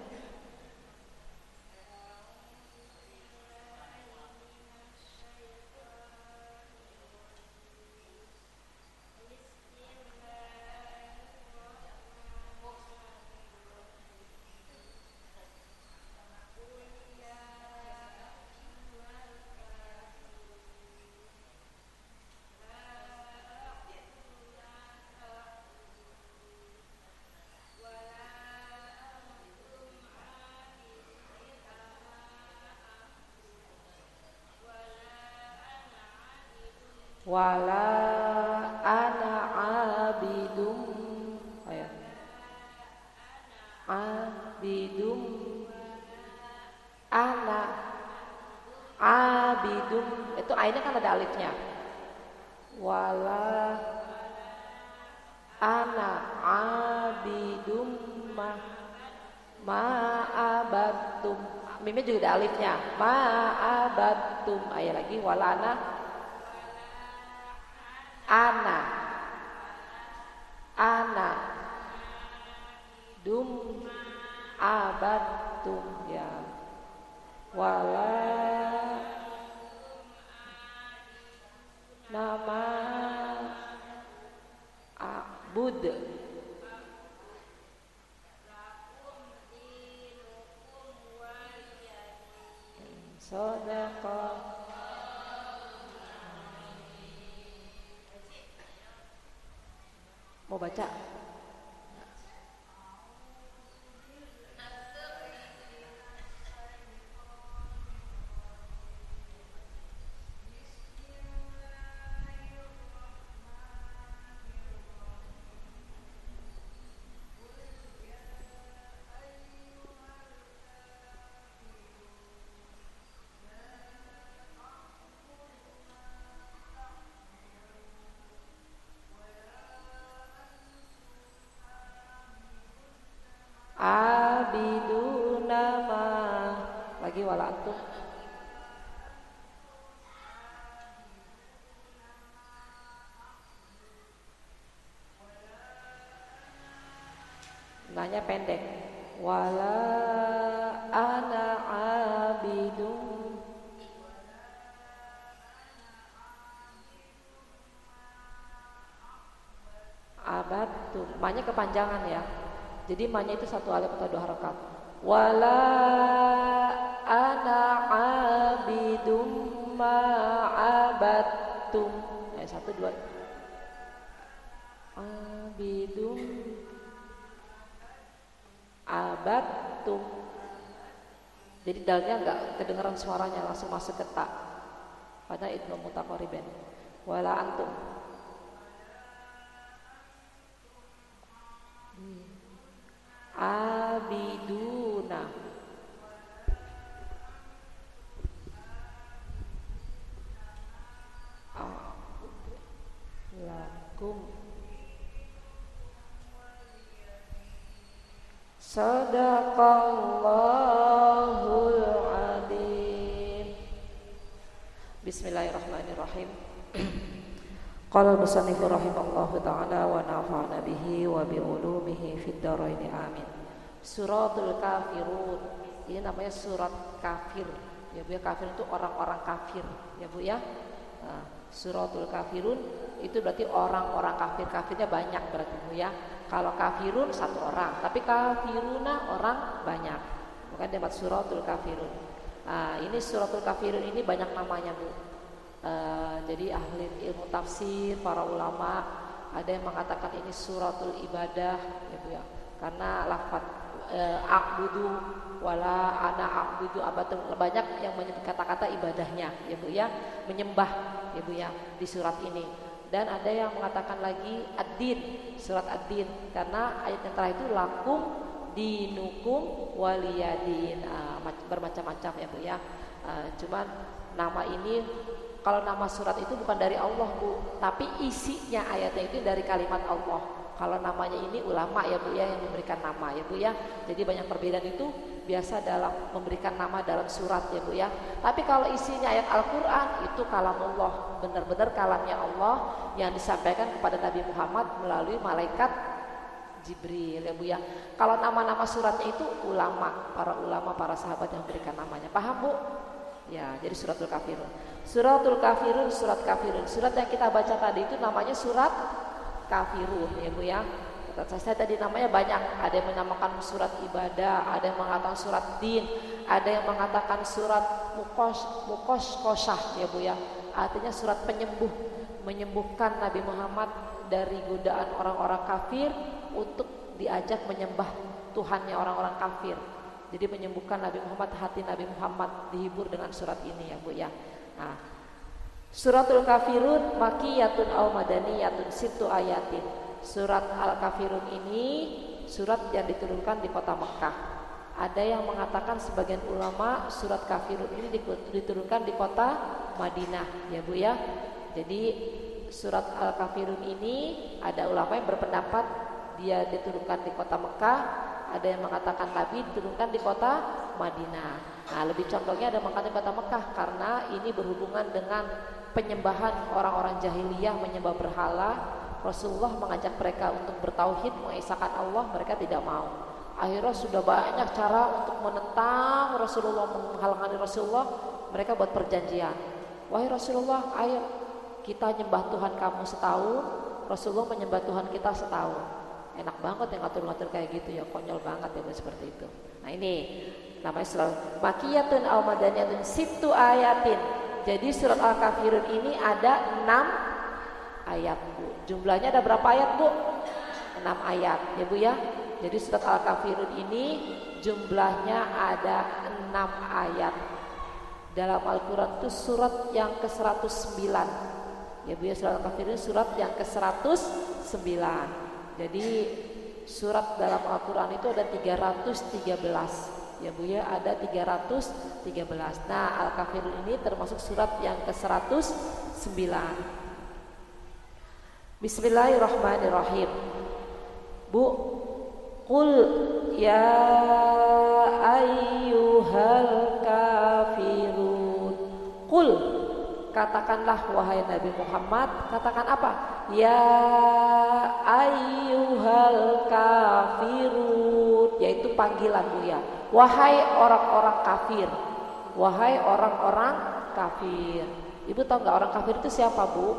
Wala ana abidum. Ayo. Abidum. Ana abidum. Itu ainnya kan ada alifnya. Wala ana abidum ma abatum. mimnya juga ada alifnya. Ma'abattum. Ayat lagi walana ana dum abattum ya. Wala nama abud sedekah. Mau baca? Abiduna ma lagi wala antum. Nanya pendek. Wala ana abidun abattum. Manya kepanjangan ya. Jadi manya itu satu alif atau dua harakat. Wala ana abidum ma abattum. Satu dua. Abidum abattum. Jadi dalnya enggak kedengaran suaranya, langsung masuk ke ta. Pada idgham mutaqariban. Wala antum. Abiduna lakum sadaqallahul adzim. Bismillahirrahmanirrahim. Qala al-musannifu rahimallahu ta'ala wa nafa'ana bihi wa bi ulumihi fid dharain amin. Suratul Kafirun. Ini namanya surat kafir. Ya Bu ya, kafir itu orang-orang kafir, ya Bu ya. Nah, Suratul Kafirun itu berarti orang-orang kafir. Kafirnya banyak berarti Bu ya. Kalau kafirun satu orang, tapi kafiruna orang banyak. Bukan demat Suratul Kafirun. Nah, ini Suratul Kafirun ini banyak namanya Bu. Jadi ahli ilmu tafsir, para ulama ada yang mengatakan ini suratul ibadah ya Bu ya, karena lafaz a'budu wala ana a'budu abadu banyak yang menyebut kata-kata ibadahnya ya Bu ya, menyembah ya Bu ya di surat ini. Dan ada yang mengatakan lagi ad-din, surat ad-din, karena ayat yang terakhir itu lakum dinukum waliyadin, bermacam-macam ya Bu ya. Cuman nama ini, kalau nama surat itu bukan dari Allah Bu, tapi isinya ayatnya itu dari kalimat Allah. Kalau namanya ini ulama ya Bu ya yang memberikan nama ya Bu ya. Jadi banyak perbedaan itu biasa dalam memberikan nama dalam surat ya Bu ya. Tapi kalau isinya ayat Al-Quran itu kalamullah, benar-benar kalamnya Allah yang disampaikan kepada Nabi Muhammad melalui malaikat Jibril ya Bu ya. Kalau nama-nama suratnya itu ulama, para sahabat yang memberikan namanya. Paham Bu? Ya, jadi suratul kafirun. Suratul kafirun, surat kafirun. Surat yang kita baca tadi itu namanya surat kafirun ya Bu ya. Kata saya tadi namanya banyak. Ada yang menamakan surat ibadah, ada yang mengatakan surat din, ada yang mengatakan surat mukoshkoshah ya Bu ya. Artinya surat penyembuh, menyembuhkan Nabi Muhammad dari godaan orang-orang kafir untuk diajak menyembah Tuhannya orang-orang kafir. Jadi menyembuhkan Nabi Muhammad, hati Nabi Muhammad dihibur dengan surat ini ya Bu ya. Nah, Suratul Kafirun makiyatun aw madaniyatun sittu ayatin. Surat Al-Kafirun ini surat yang diturunkan di kota Mekah. Ada yang mengatakan sebagian ulama surat Kafirun ini diturunkan di kota Madinah ya Bu ya. Jadi surat Al-Kafirun ini ada ulama yang berpendapat dia diturunkan di kota Mekah. ada yang mengatakan Nabi diturunkan di kota Madinah. Nah, lebih condongnya ada mengatakan kota Mekah karena ini berhubungan dengan penyembahan orang-orang jahiliyah menyembah berhala. Rasulullah mengajak mereka untuk bertauhid, mengesahkan Allah, mereka tidak mau. Akhirnya sudah banyak cara untuk menentang Rasulullah, menghalangi Rasulullah. Mereka buat perjanjian. Wahai Rasulullah, ayo kita nyembah Tuhan kamu setahun, Rasulullah menyembah Tuhan kita setahun. Enak banget yang ngatur-ngatur kayak gitu ya, konyol banget ya seperti itu. Nah ini namanya surat Makiyatun aw Madaniyatun sittu ayatin. Jadi surat Al-Kafirun ini ada 6 ayat Bu. Jumlahnya ada berapa ayat Bu? 6 ayat ya Bu ya. Jadi surat Al-Kafirun ini jumlahnya ada 6 ayat. Dalam Al-Quran itu surat yang ke-109 ya Bu ya, surat Al-Kafirun surat yang ke-109. Jadi surat dalam Al-Quran itu ada 313 ya Bu ya, ada 313. Nah Al-Kafirun ini termasuk surat yang ke-109. Bismillahirrahmanirrahim. Bu, Qul ya ayyuhal kafirun. Qul, katakanlah wahai Nabi Muhammad. Katakan apa? Ya ayyuhal kafirun, yaitu panggilan Bu ya. Wahai orang-orang kafir. Wahai orang-orang kafir. Ibu tahu nggak orang kafir itu siapa Bu?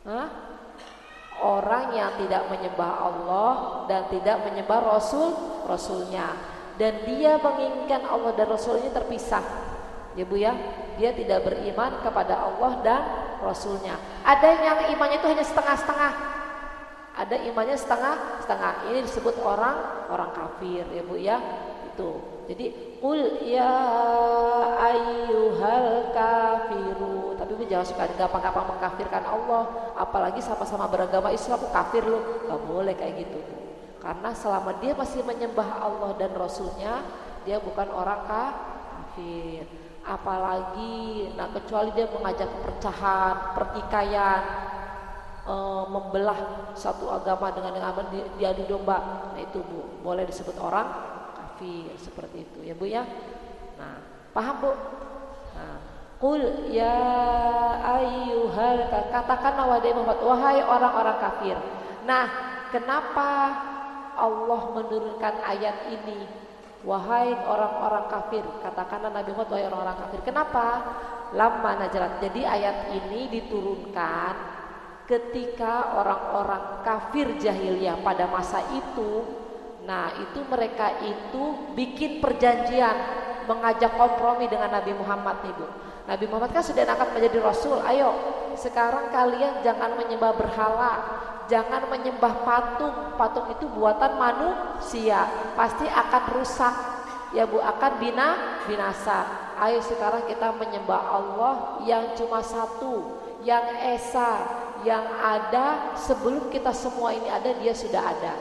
Hah? Orang yang tidak menyembah Allah dan tidak menyembah Rasulnya, dan dia menginginkan Allah dan Rasulnya terpisah ya Bu ya. Dia tidak beriman kepada Allah dan Rasulnya. Ada yang imannya itu hanya setengah-setengah, ada imannya setengah-setengah. Ini disebut orang kafir ya Bu ya. Itu jadi qul ya ayyuhal kafirun. Tapi Bu jangan suka gampang-gampang mengkafirkan Allah, apalagi sama-sama beragama Islam kafir loh. Gak boleh kayak gitu Bu. Karena selama dia masih menyembah Allah dan Rasulnya, dia bukan orang kafir. Apalagi kecuali dia mengajak perpecahan, pertikaian, membelah satu agama dengan yang aman, diadu domba. Nah itu Bu, boleh disebut orang kafir seperti itu ya Bu ya. Nah, paham Bu? Nah, qul ya ayyuhal, katakanlah wahai Muhammad, wahai orang-orang kafir. Nah, kenapa Allah menurunkan ayat ini? Wahai orang-orang kafir, katakanlah Nabi Muhammad wahai orang-orang kafir. Kenapa? Lamma nazalat. Jadi ayat ini diturunkan ketika orang-orang kafir jahiliyah pada masa itu. Nah itu mereka itu bikin perjanjian, mengajak kompromi dengan Nabi Muhammad nih Bu. Nabi Muhammad kan sudah akan menjadi Rasul. Ayo sekarang kalian jangan menyembah berhala, jangan menyembah patung. Patung itu buatan manusia, pasti akan rusak ya Bu, akan binasa. Ayo sekarang kita menyembah Allah yang cuma satu, yang esa, yang ada sebelum kita semua ini ada, dia sudah ada.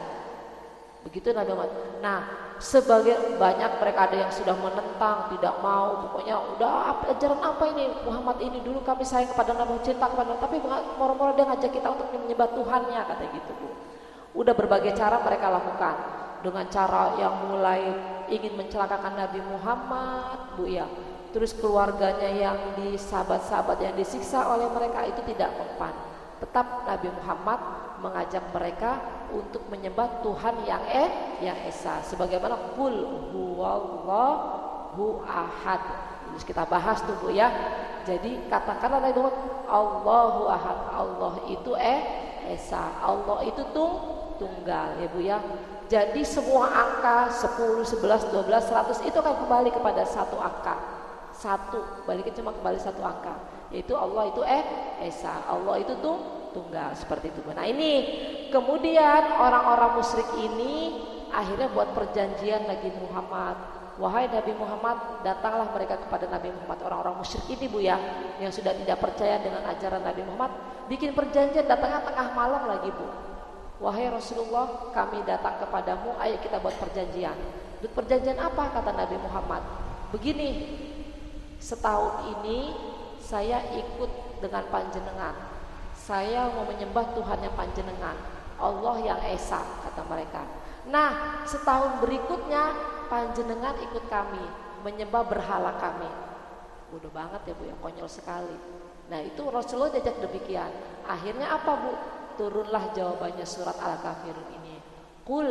Begitu Nabi Muhammad. Nah sebagai banyak mereka ada yang sudah menentang, tidak mau, pokoknya udah ajaran apa ini Muhammad ini, dulu kami sayang kepada Nabi, cinta kepada Nabi, tapi moro-moro dia ngajak kita untuk menyembah Tuhannya, kata gitu Bu. Udah berbagai cara mereka lakukan, dengan cara yang mulai ingin mencelakakan Nabi Muhammad Bu ya, terus keluarganya yang sahabat-sahabat yang disiksa oleh mereka, itu tidak mempan. Tetap Nabi Muhammad mengajak mereka untuk menyembah Tuhan yang esa, sebagaimana qul huwallahu ahad. Terus kita bahas tuh Bu ya. Jadi katakanlah Nabi Muhammad, Allahu ahad, Allah itu esa, Allah itu tunggal ya Bu ya. Jadi semua angka 10, 11, 12, 100 itu akan kembali kepada satu angka. Satu, baliknya cuma kembali satu angka, yaitu Allah itu esa, Allah itu tunggal, seperti itu. Nah ini kemudian orang-orang musyrik ini akhirnya buat perjanjian lagi Muhammad. Wahai Nabi Muhammad, datanglah mereka kepada Nabi Muhammad. Orang-orang musyrik ini Bu ya, yang sudah tidak percaya dengan ajaran Nabi Muhammad, bikin perjanjian, datangnya tengah malam lagi Bu. Wahai Rasulullah, kami datang kepadamu, ayo kita buat perjanjian. Buat perjanjian apa? Kata Nabi Muhammad, begini, setahun ini saya ikut dengan panjenengan, saya mau menyembah Tuhan yang panjenengan, Allah yang esa, kata mereka. Nah, setahun berikutnya panjenengan ikut kami menyembah berhala kami. Bodoh banget ya Bu ya, konyol sekali. Nah itu Rasulullah diajak demikian. Akhirnya apa Bu? Turunlah jawabannya surat Al-Kafirun ini. Qul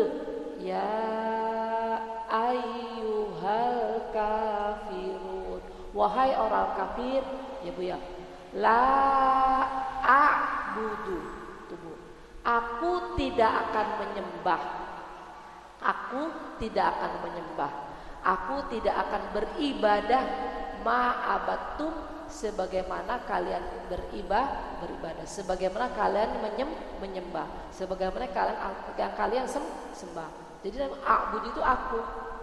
ya ayyuhal kafirun. Wahai orang kafir, ya Bu ya. La a'budu. Tuh Bu. Aku tidak akan menyembah. Aku tidak akan menyembah. Aku tidak akan beribadah ma'abattum sebagaimana kalian beribadah, sebagaimana kalian menyembah, sebagaimana kalian sembah. Jadi a'bud itu aku,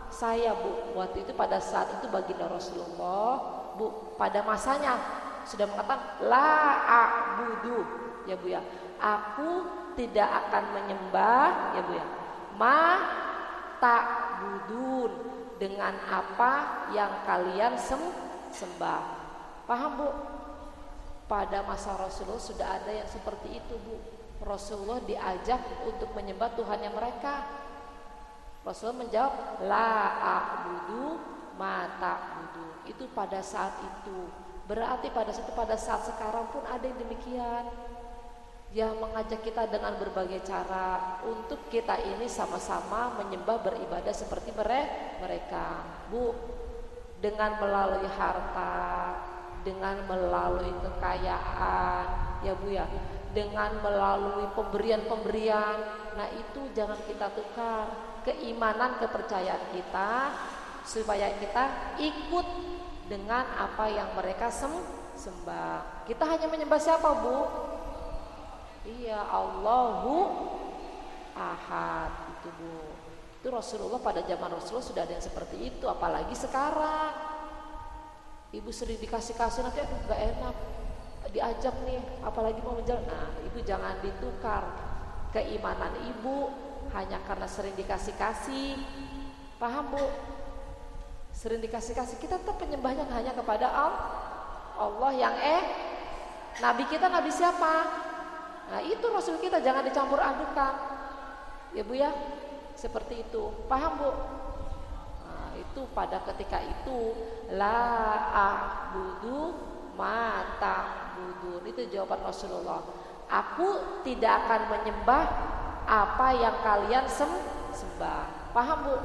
saya Bu. Waktu itu pada saat itu baginda Rasulullah Bu pada masanya sudah mengatakan la a'budu ya Bu ya. Aku tidak akan menyembah ya Bu ya. Ma ta'budun dengan apa yang kalian sembah. Paham Bu? Pada masa Rasulullah sudah ada yang seperti itu Bu. Rasulullah diajak untuk menyembah Tuhannya mereka. Rasulullah menjawab la a'budu ma ta'budu. Itu pada saat itu. Berarti pada saat sekarang pun ada yang demikian. Dia mengajak kita dengan berbagai cara untuk kita ini sama-sama menyembah beribadah seperti mereka. Bu, dengan melalui harta, dengan melalui kekayaan, ya Bu ya, dengan melalui pemberian-pemberian. Nah itu jangan kita tukar keimanan, kepercayaan kita supaya kita ikut dengan apa yang mereka sembah. Kita hanya menyembah siapa Bu? Iya, Allahu Ahad itu Bu. Itu Rasulullah pada zaman Rasulullah sudah ada yang seperti itu, apalagi sekarang. Ibu sering dikasih nanti aduh gak enak diajak nih, apalagi mau menjalan. Nah, Ibu jangan ditukar keimanan Ibu hanya karena sering dikasih. Paham Bu? Sering dikasih kita tetap penyembahnya hanya kepada Allah yang Nabi kita Nabi siapa? Nah itu Rasul kita, jangan dicampur adukan ya Bu ya, seperti itu. Paham Bu? Nah itu pada ketika itu la a'budu ma ta'budun, itu jawaban Rasulullah. Aku tidak akan menyembah apa yang kalian sembah. Paham Bu?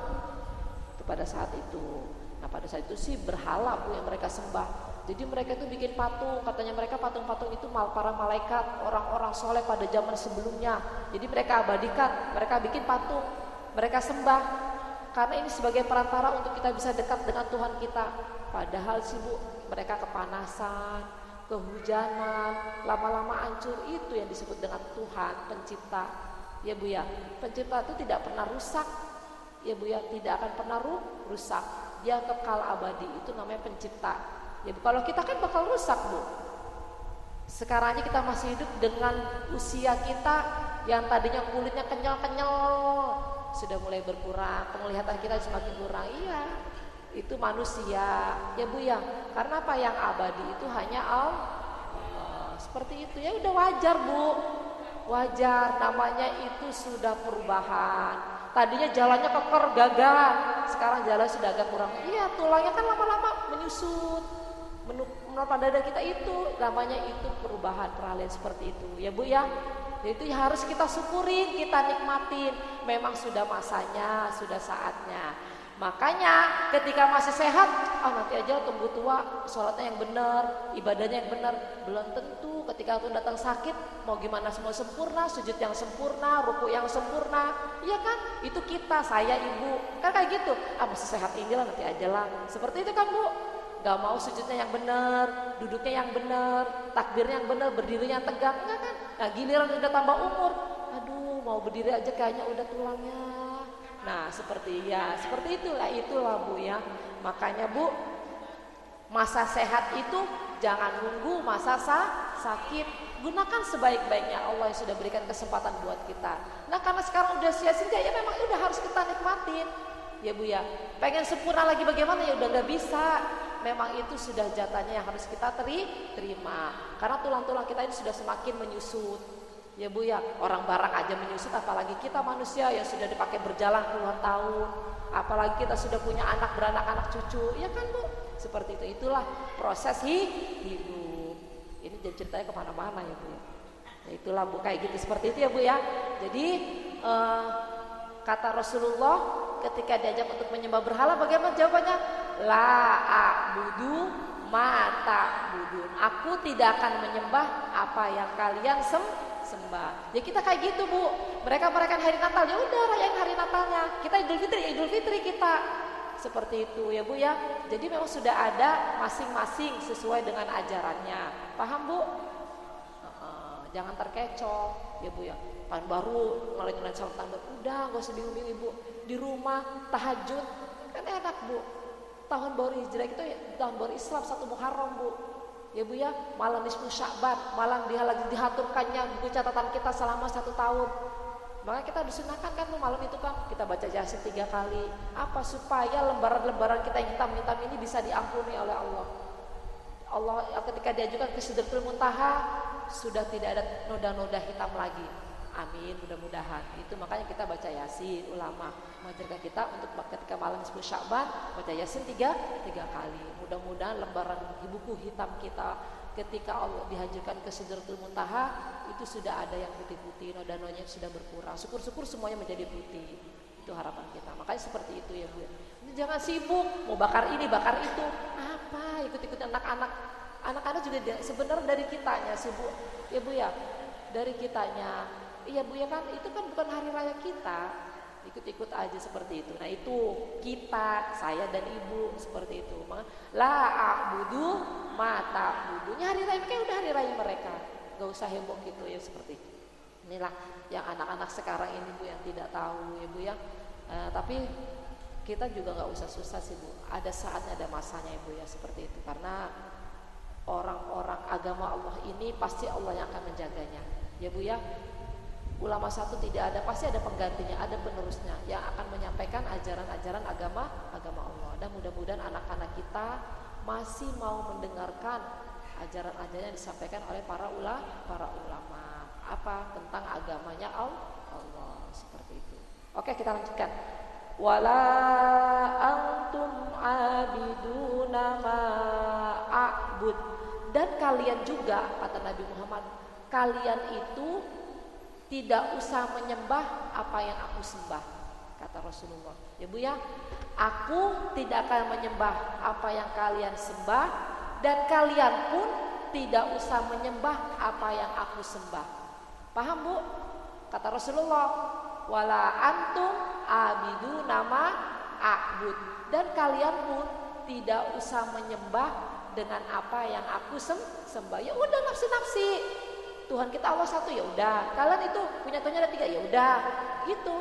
Itu pada saat itu. Nah pada saat itu sih berhala Bu yang mereka sembah. Jadi mereka itu bikin patung, katanya mereka patung-patung itu para malaikat, orang-orang soleh pada zaman sebelumnya. Jadi mereka abadikan, mereka bikin patung, mereka sembah. Karena ini sebagai perantara untuk kita bisa dekat dengan Tuhan kita. Padahal sih Bu, mereka kepanasan, kehujanan, lama-lama hancur. Itu yang disebut dengan Tuhan pencipta. Ya Bu ya, pencipta itu tidak pernah rusak. Ya Bu ya, tidak akan pernah rusak. Dia kekal abadi, itu namanya pencipta. Ya Bu, kalau kita kan bakal rusak Bu. Sekarang aja kita masih hidup dengan usia kita yang tadinya kulitnya kenyal-kenyal sudah mulai berkurang, penglihatan kita semakin kurang. Iya, itu manusia ya Bu ya. Karena apa, yang abadi itu hanya Allah. Seperti itu ya, udah wajar Bu. Wajar, namanya itu sudah perubahan. Tadinya jalannya keker gagah, sekarang jalan sudah agak kurang. Iya, tulangnya kan lama-lama menyusut. Menurut dada kita itu namanya itu perubahan, peralihan seperti itu ya Bu ya. Itu harus kita syukurin, kita nikmatin. Memang sudah masanya, sudah saatnya. Makanya ketika masih sehat, nanti aja tunggu tua, sholatnya yang benar, ibadahnya yang benar. Belum tentu ketika aku datang sakit, mau gimana semua sempurna, sujud yang sempurna, ruku yang sempurna. Iya kan? Itu kita, saya, Ibu. Kan kayak gitu. Masih sehat inilah, nanti aja lah. Seperti itu kan Bu. Gak mau sujudnya yang benar, duduknya yang benar, takbirnya yang benar, berdirinya yang tegak, enggak kan? Nah giliran udah tambah umur, aduh mau berdiri aja kayaknya udah tulangnya. Nah seperti itulah Bu ya. Makanya Bu, masa sehat itu jangan nunggu masa sakit. Gunakan sebaik-baiknya, Allah yang sudah berikan kesempatan buat kita. Nah karena sekarang udah sia-sia ya, memang udah harus kita nikmatin. Ya Bu ya, pengen sempurna lagi bagaimana ya udah gak bisa. Memang itu sudah jatahnya yang harus kita terima. Karena tulang-tulang kita ini sudah semakin menyusut. Ya Bu ya, orang barang aja menyusut, apalagi kita manusia yang sudah dipakai berjalan puluhan tahun, apalagi kita sudah punya anak, beranak-anak cucu, ya kan Bu? Seperti itu, itulah proses hidup. Ini jadi ceritanya kemana-mana ya Bu ya. Nah itulah Bu, kayak gitu, seperti itu ya Bu ya. Jadi kata Rasulullah ketika diajak untuk menyembah berhala, bagaimana jawabannya? La a'budu ma ta'budun. Aku tidak akan menyembah apa yang kalian sembah. Ya kita kayak gitu Bu. Mereka merayakan hari Natal, ya udah rayain hari Natalnya. Kita Idul Fitri kita. Seperti itu ya Bu ya. Jadi memang sudah ada masing-masing sesuai dengan ajarannya. Paham Bu? Jangan terkecoh ya Bu ya. Tahun baru ngelain salat tahun baru, udah gak usah bingung-bingung Ibu. Di rumah tahajud kan enak Bu. Tahun baru hijrah itu ya, tahun baru Islam 1 Muharram Bu. Ya Bu ya, malam nisfu Sya'ban, malam dia lagi dihaturkannya buku catatan kita selama 1 tahun. Makanya kita disunahkan kan malam itu kan kita baca Yasin 3 kali. Apa supaya lembaran-lembaran kita yang hitam-hitam ini bisa diampuni oleh Allah. Allah ketika diajukan ke Sidratul Muntaha sudah tidak ada noda-noda hitam lagi. Amin, mudah-mudahan. Itu makanya kita baca Yasin, ulama mengajarkan kita untuk ketika malam 10 Sya'ban baca Yasin 3 kali. Mudah-mudahan lembaran buku hitam kita ketika Allah dihadirkan ke Sidratul Muntaha itu sudah ada yang putih-putih, noda-nodanya sudah berkurang. Syukur-syukur semuanya menjadi putih. Itu harapan kita. Makanya seperti itu ya Bu. Jangan sibuk mau bakar ini, bakar itu. Apa ikut-ikut anak-anak. Anak-anak juga sebenarnya dari kitanya sih Bu. Ya Bu ya. Dari kitanya. Iya Bu ya kan, itu kan bukan hari raya kita, ikut-ikut aja seperti itu. Nah itu kita, saya dan Ibu seperti itu. La a'budu ma ta'budunya hari raya mereka udah hari raya mereka, gak usah heboh gitu ya seperti itu. Inilah yang anak-anak sekarang ini Bu yang tidak tahu ya Bu ya. Tapi kita juga gak usah susah sih Bu. Ada saatnya, ada masanya ya Bu ya seperti itu. Karena orang-orang agama Allah ini pasti Allah yang akan menjaganya ya Bu ya. Ulama satu tidak ada, pasti ada penggantinya, ada penerusnya yang akan menyampaikan ajaran-ajaran agama Allah. Dan mudah-mudahan anak-anak kita masih mau mendengarkan ajaran-ajaran yang disampaikan oleh para ulama apa tentang agamanya Allah seperti itu. Oke, kita lanjutkan. Wala antum abiduna ma a'bud. Dan kalian juga, kata Nabi Muhammad, kalian itu tidak usah menyembah apa yang aku sembah, kata Rasulullah. Ya Bu ya, aku tidak akan menyembah apa yang kalian sembah, dan kalian pun tidak usah menyembah apa yang aku sembah. Paham Bu? Kata Rasulullah, wala antum abidu nama a'bud. Dan kalian pun tidak usah menyembah dengan apa yang aku sembah. Ya udah nafsi-nafsi. Tuhan kita Allah satu ya udah. Kalian itu punya Tuhan ada 3 ya udah. Gitu.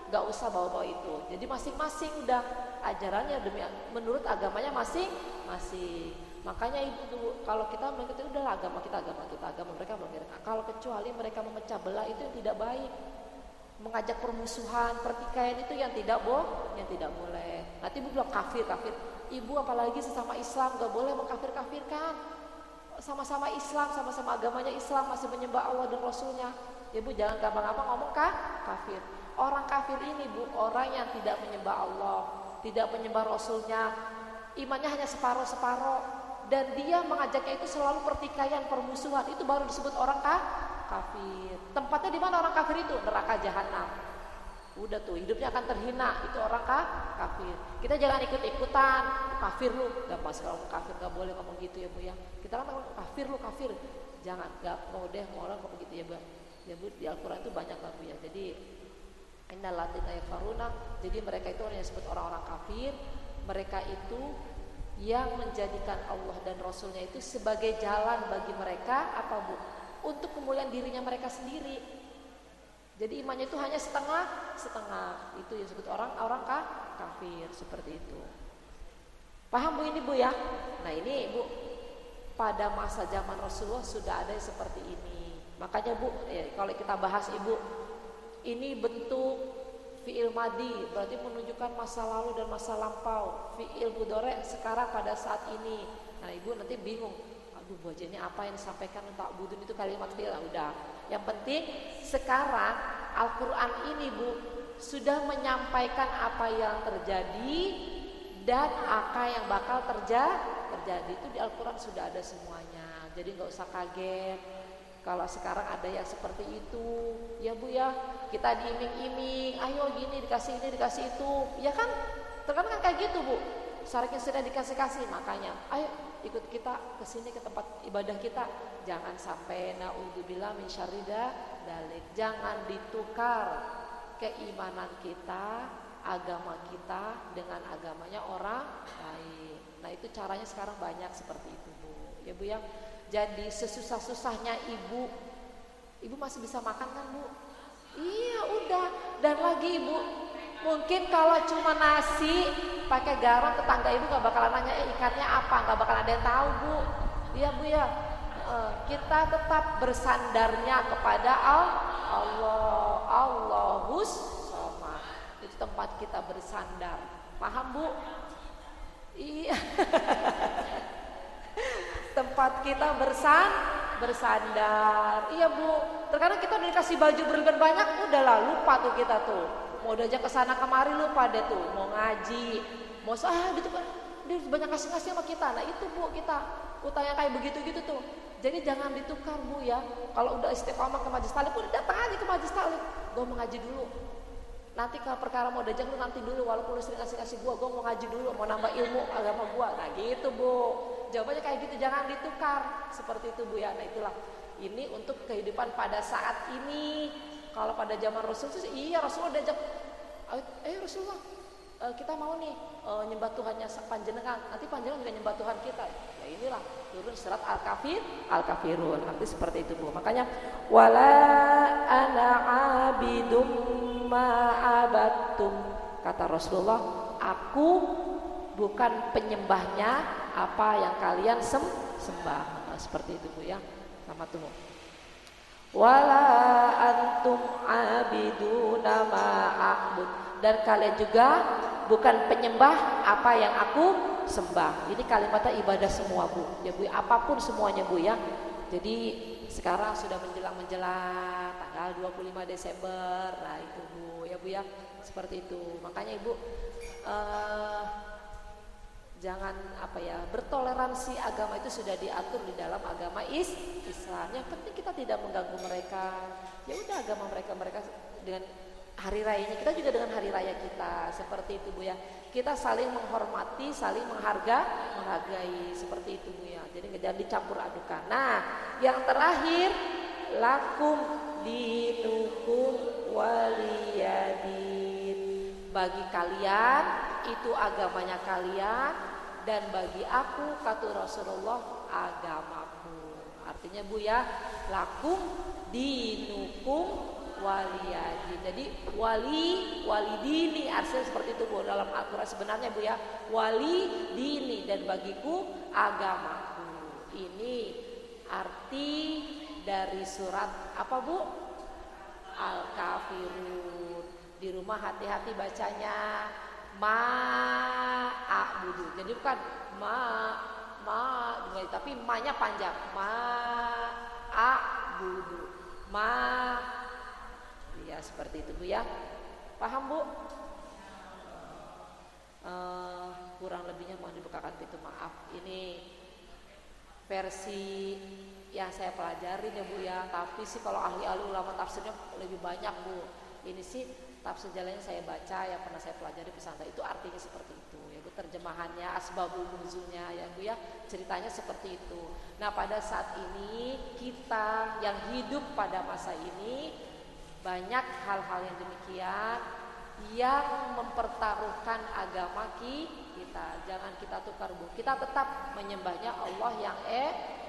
Gak usah bawa-bawa itu. Jadi masing-masing udah ajarannya demi menurut agamanya masing-masing. Makanya itu kalau kita mengikuti udahlah agama kita agama mereka. Kalau kecuali mereka memecah belah itu yang tidak baik. Mengajak permusuhan, pertikaian itu yang tidak boleh. Nanti Ibu bilang kafir. Ibu apalagi sesama Islam gak boleh mengkafir-kafirkan. Sama-sama Islam, sama-sama agamanya Islam, masih menyembah Allah dan Rasulnya. Ya Bu, jangan gampang-gampang ngomong kafir. Orang kafir ini Bu, orang yang tidak menyembah Allah, tidak menyembah Rasulnya, imannya hanya separuh-separuh, dan dia mengajaknya itu selalu pertikaian, permusuhan. Itu baru disebut orang kafir. Tempatnya di mana orang kafir itu? Neraka jahanam. Udah tuh hidupnya akan terhina, itu orang kafir. Kita jangan ikut-ikutan kafir lu, gak pas kalau kafir gak boleh ngomong gitu ya Bu ya. Kita kan kafir lu kafir, jangan, gak mau deh mau orang ngomong gitu ya Bu. Ya Bu, di Al-Quran itu banyak lah Bu ya. Jadi innal ladzina yakfaruna, jadi mereka itu orang yang disebut orang-orang kafir. Mereka itu yang menjadikan Allah dan Rasulnya itu sebagai jalan bagi mereka apa Bu? Untuk kemuliaan dirinya mereka sendiri. Jadi imannya itu hanya setengah. Itu yang disebut orang kafir seperti itu. Paham Bu ini Bu ya? Nah ini Bu, pada masa zaman Rasulullah sudah ada yang seperti ini. Makanya Bu, ya, kalau kita bahas Ibu, ini bentuk fi'il madi, berarti menunjukkan masa lalu dan masa lampau. Fi'il mudhari sekarang pada saat ini. Nah Ibu nanti bingung, Aduh Bu Haji, ini apa yang disampaikan Pak Budun itu kalimat fi'il. Udah. Yang penting sekarang Al-Quran ini Bu sudah menyampaikan apa yang terjadi dan apa yang bakal terjadi. Itu di Al-Quran sudah ada semuanya. Jadi nggak usah kaget kalau sekarang ada yang seperti itu. Ya Bu ya, kita diiming-iming, ayo gini dikasih ini dikasih itu. Ya kan, terkadang kan kayak gitu Bu. Saking sudah dikasih-kasih, makanya ayo ikut kita ke sini ke tempat ibadah kita. Jangan sampai naudzubillah min syarri dalik. Jangan ditukar keimanan kita, agama kita dengan agamanya orang lain. Nah, itu caranya sekarang banyak seperti itu, Bu. Ya Bu ya. Jadi sesusah-susahnya ibu masih bisa makan kan, Bu? Iya, udah. Dan lagi Ibu, mungkin kalau cuma nasi pakai garam, tetangga ibu gak bakalan nanya ikannya apa, gak bakalan ada yang tahu Bu. Iya Bu ya. Kita tetap bersandarnya kepada Allah. Allahus Shomad. Itu tempat kita bersandar. Paham Bu? Iya. Tempat kita bersandar. Iya Bu. Terkadang kita udah dikasih baju berlebihan banyak, udahlah lupa tuh kita tuh. Mau diajak ke sana kemari lupa deh tuh. Mau ngaji, mau gitu kan. Dia banyak kasih-kasih sama kita. Nah itu Bu, kita utangnya kayak begitu-gitu tuh. Jadi jangan ditukar Bu ya. Kalau udah istiqomah ke majelis taklim, udah datang aja ke majelis taklim. Gue mau ngaji dulu. Nanti kalau perkara mau diajak lu nanti dulu, walaupun lu sering kasih gue mau ngaji dulu, mau nambah ilmu agama gue. Nah gitu Bu. Jawabannya kayak gitu, jangan ditukar. Seperti itu Bu ya. Nah itulah. Ini untuk kehidupan pada saat ini. Kalau pada zaman Rasul sih iya, Rasulullah diajak, Rasulullah, kita mau nih nyembah Tuhannya panjenengan. Nanti panjenengan juga nyembah Tuhan kita. Ya inilah turun surat Al-Kafirun. Nanti seperti itu Bu. Makanya wala ana abidum ma'abattum, kata Rasulullah, aku bukan penyembahnya apa yang kalian sembah. Nah, seperti itu Bu ya. Sama tuh. Wala antum abiduna ma'abud, dan kalian juga bukan penyembah apa yang aku sembah. Ini kalimatnya ibadah semua Bu. Ya Bu, apapun semuanya Bu ya. Jadi sekarang sudah menjelang tanggal 25 Desember. Nah itu Bu, ya Bu ya. Seperti itu. Makanya Ibu jangan bertoleransi. Agama itu sudah diatur di dalam agama Islam. Yang penting kita tidak mengganggu mereka. Ya udah, agama mereka dengan hari rayanya, kita juga dengan hari raya kita. Seperti itu Bu ya. Kita saling menghormati, saling menghargai, seperti itu Bu ya. Jadi jangan dicampur adukan. Nah, yang terakhir, lakum dinukum waliyadin. Bagi kalian itu agamanya kalian, dan bagi aku, kata Rasulullah, agamaku. Artinya Bu ya, lakum dinukum waliyadin. Jadi walidini artinya seperti itu Bu dalam Al-Quran sebenarnya Bu ya. Walidini, dan bagiku agamaku. Ini arti dari surat apa Bu? Al-Kafirun. Di rumah hati-hati bacanya ma'abudu. Jadi bukan tapi ma-nya panjang. Ma'abudu. Ya seperti itu Bu ya. Paham Bu? Kurang lebihnya mohon dibukakan pintu maaf. Ini versi yang saya pelajari ya Bu ya. Tapi sih kalau ahli-ahli ulama tafsirnya lebih banyak Bu. Ini sih tafsir jalannya saya baca, yang pernah saya pelajari pesantren itu artinya seperti itu ya Bu, terjemahannya, asbabul nuzulnya ya Bu ya, ceritanya seperti itu. Nah pada saat ini kita yang hidup pada masa ini banyak hal-hal yang demikian yang mempertaruhkan agama kita. Jangan kita tukar Bu, kita tetap menyembahnya Allah yang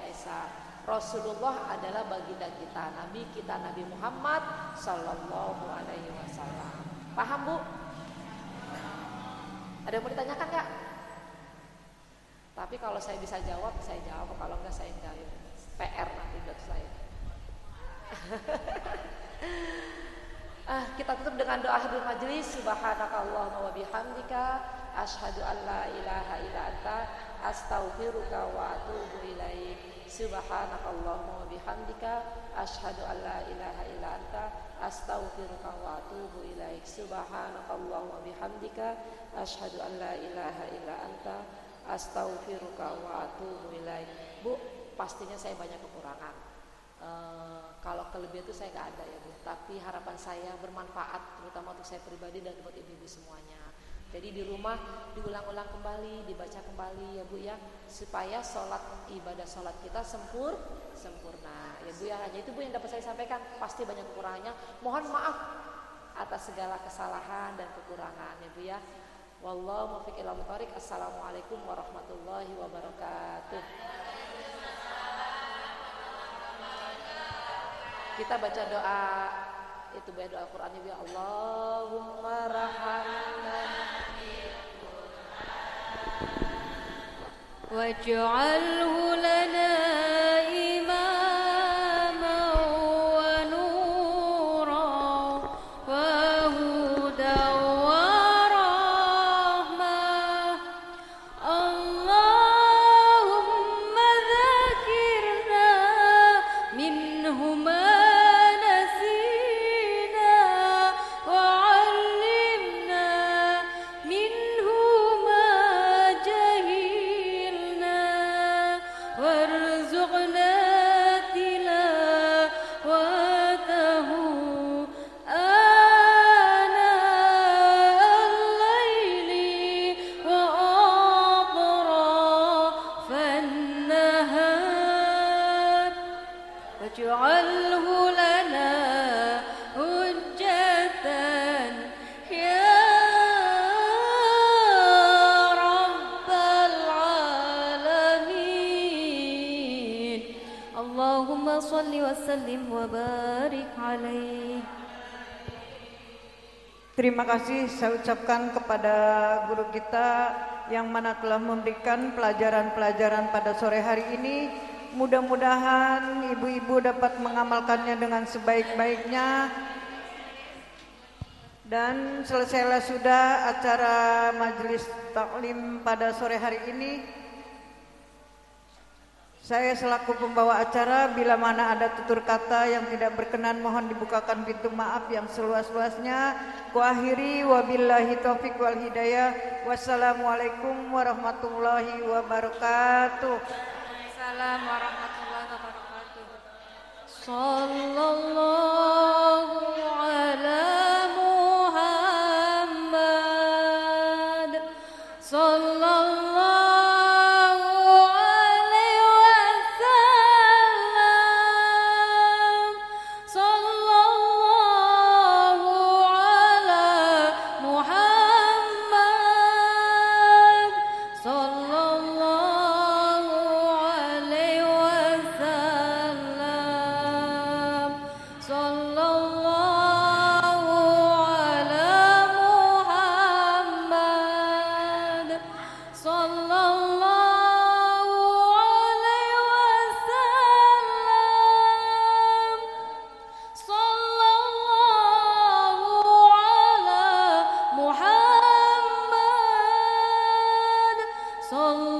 Esa. Rasulullah adalah baginda kita, Nabi kita Nabi Muhammad Sallallahu Alaihi Wasallam. Paham Bu? Ada yang mau ditanyakan nggak? Tapi kalau saya bisa jawab, saya jawab. Kalau enggak, saya enggak. PR nanti buat saya. Kita tutup dengan doa akhir majelis. Subhanakallahumma wa bihamdika, asyhadu an la ilaha illa anta, astaghfiruka wa atubu ilaik. Subhanakallahumma wa bihamdika asyhadu an la ilaha illa anta astaghfiruka wa atubu ilaik. Subhanakallahumma wa bihamdika asyhadu an la ilaha illa anta astaghfiruka wa atubu ilaik. Bu, pastinya saya banyak kekurangan. Kalau kelebihan itu saya nggak ada ya Bu, tapi harapan saya bermanfaat terutama untuk saya pribadi dan buat ibu-ibu semuanya. Jadi di rumah diulang-ulang kembali, dibaca kembali ya Bu ya, supaya ibadah sholat kita sempurna ya Bu ya. Hanya itu Bu yang dapat saya sampaikan. Pasti banyak kekurangannya, mohon maaf atas segala kesalahan dan kekurangan ya Bu ya. Wallahu muwaffiq ila thoriq. Assalamualaikum warahmatullahi wabarakatuh. Kita baca doa itu, doa Al-Qur'an ya Allahumma rahamna waj'alhu lana imaman wa nuran wa hudan wa rahmah. Allahumma dzakirna minhu ma waj'alhu lana hujjatan ya rabbal alamin. Allahumma shalli wa sallim wa barik alaihi. Terima kasih saya ucapkan kepada guru kita yang mana telah memberikan pelajaran-pelajaran pada sore hari ini. Mudah-mudahan ibu-ibu dapat mengamalkannya dengan sebaik-baiknya. Dan selesailah sudah acara majelis taklim pada sore hari ini. Saya selaku pembawa acara, bila mana ada tutur kata yang tidak berkenan, mohon dibukakan pintu maaf yang seluas-luasnya. Kuakhiri wabillahi taufiq wal hidayah. Wassalamualaikum warahmatullahi wabarakatuh. Assalamualaikum warahmatullahi wabarakatuh. Sallallahu ala Muhammad. Sallallahu alaihi wasallam. Sallallahu ala Muhammad. Sallallahu Sallallahu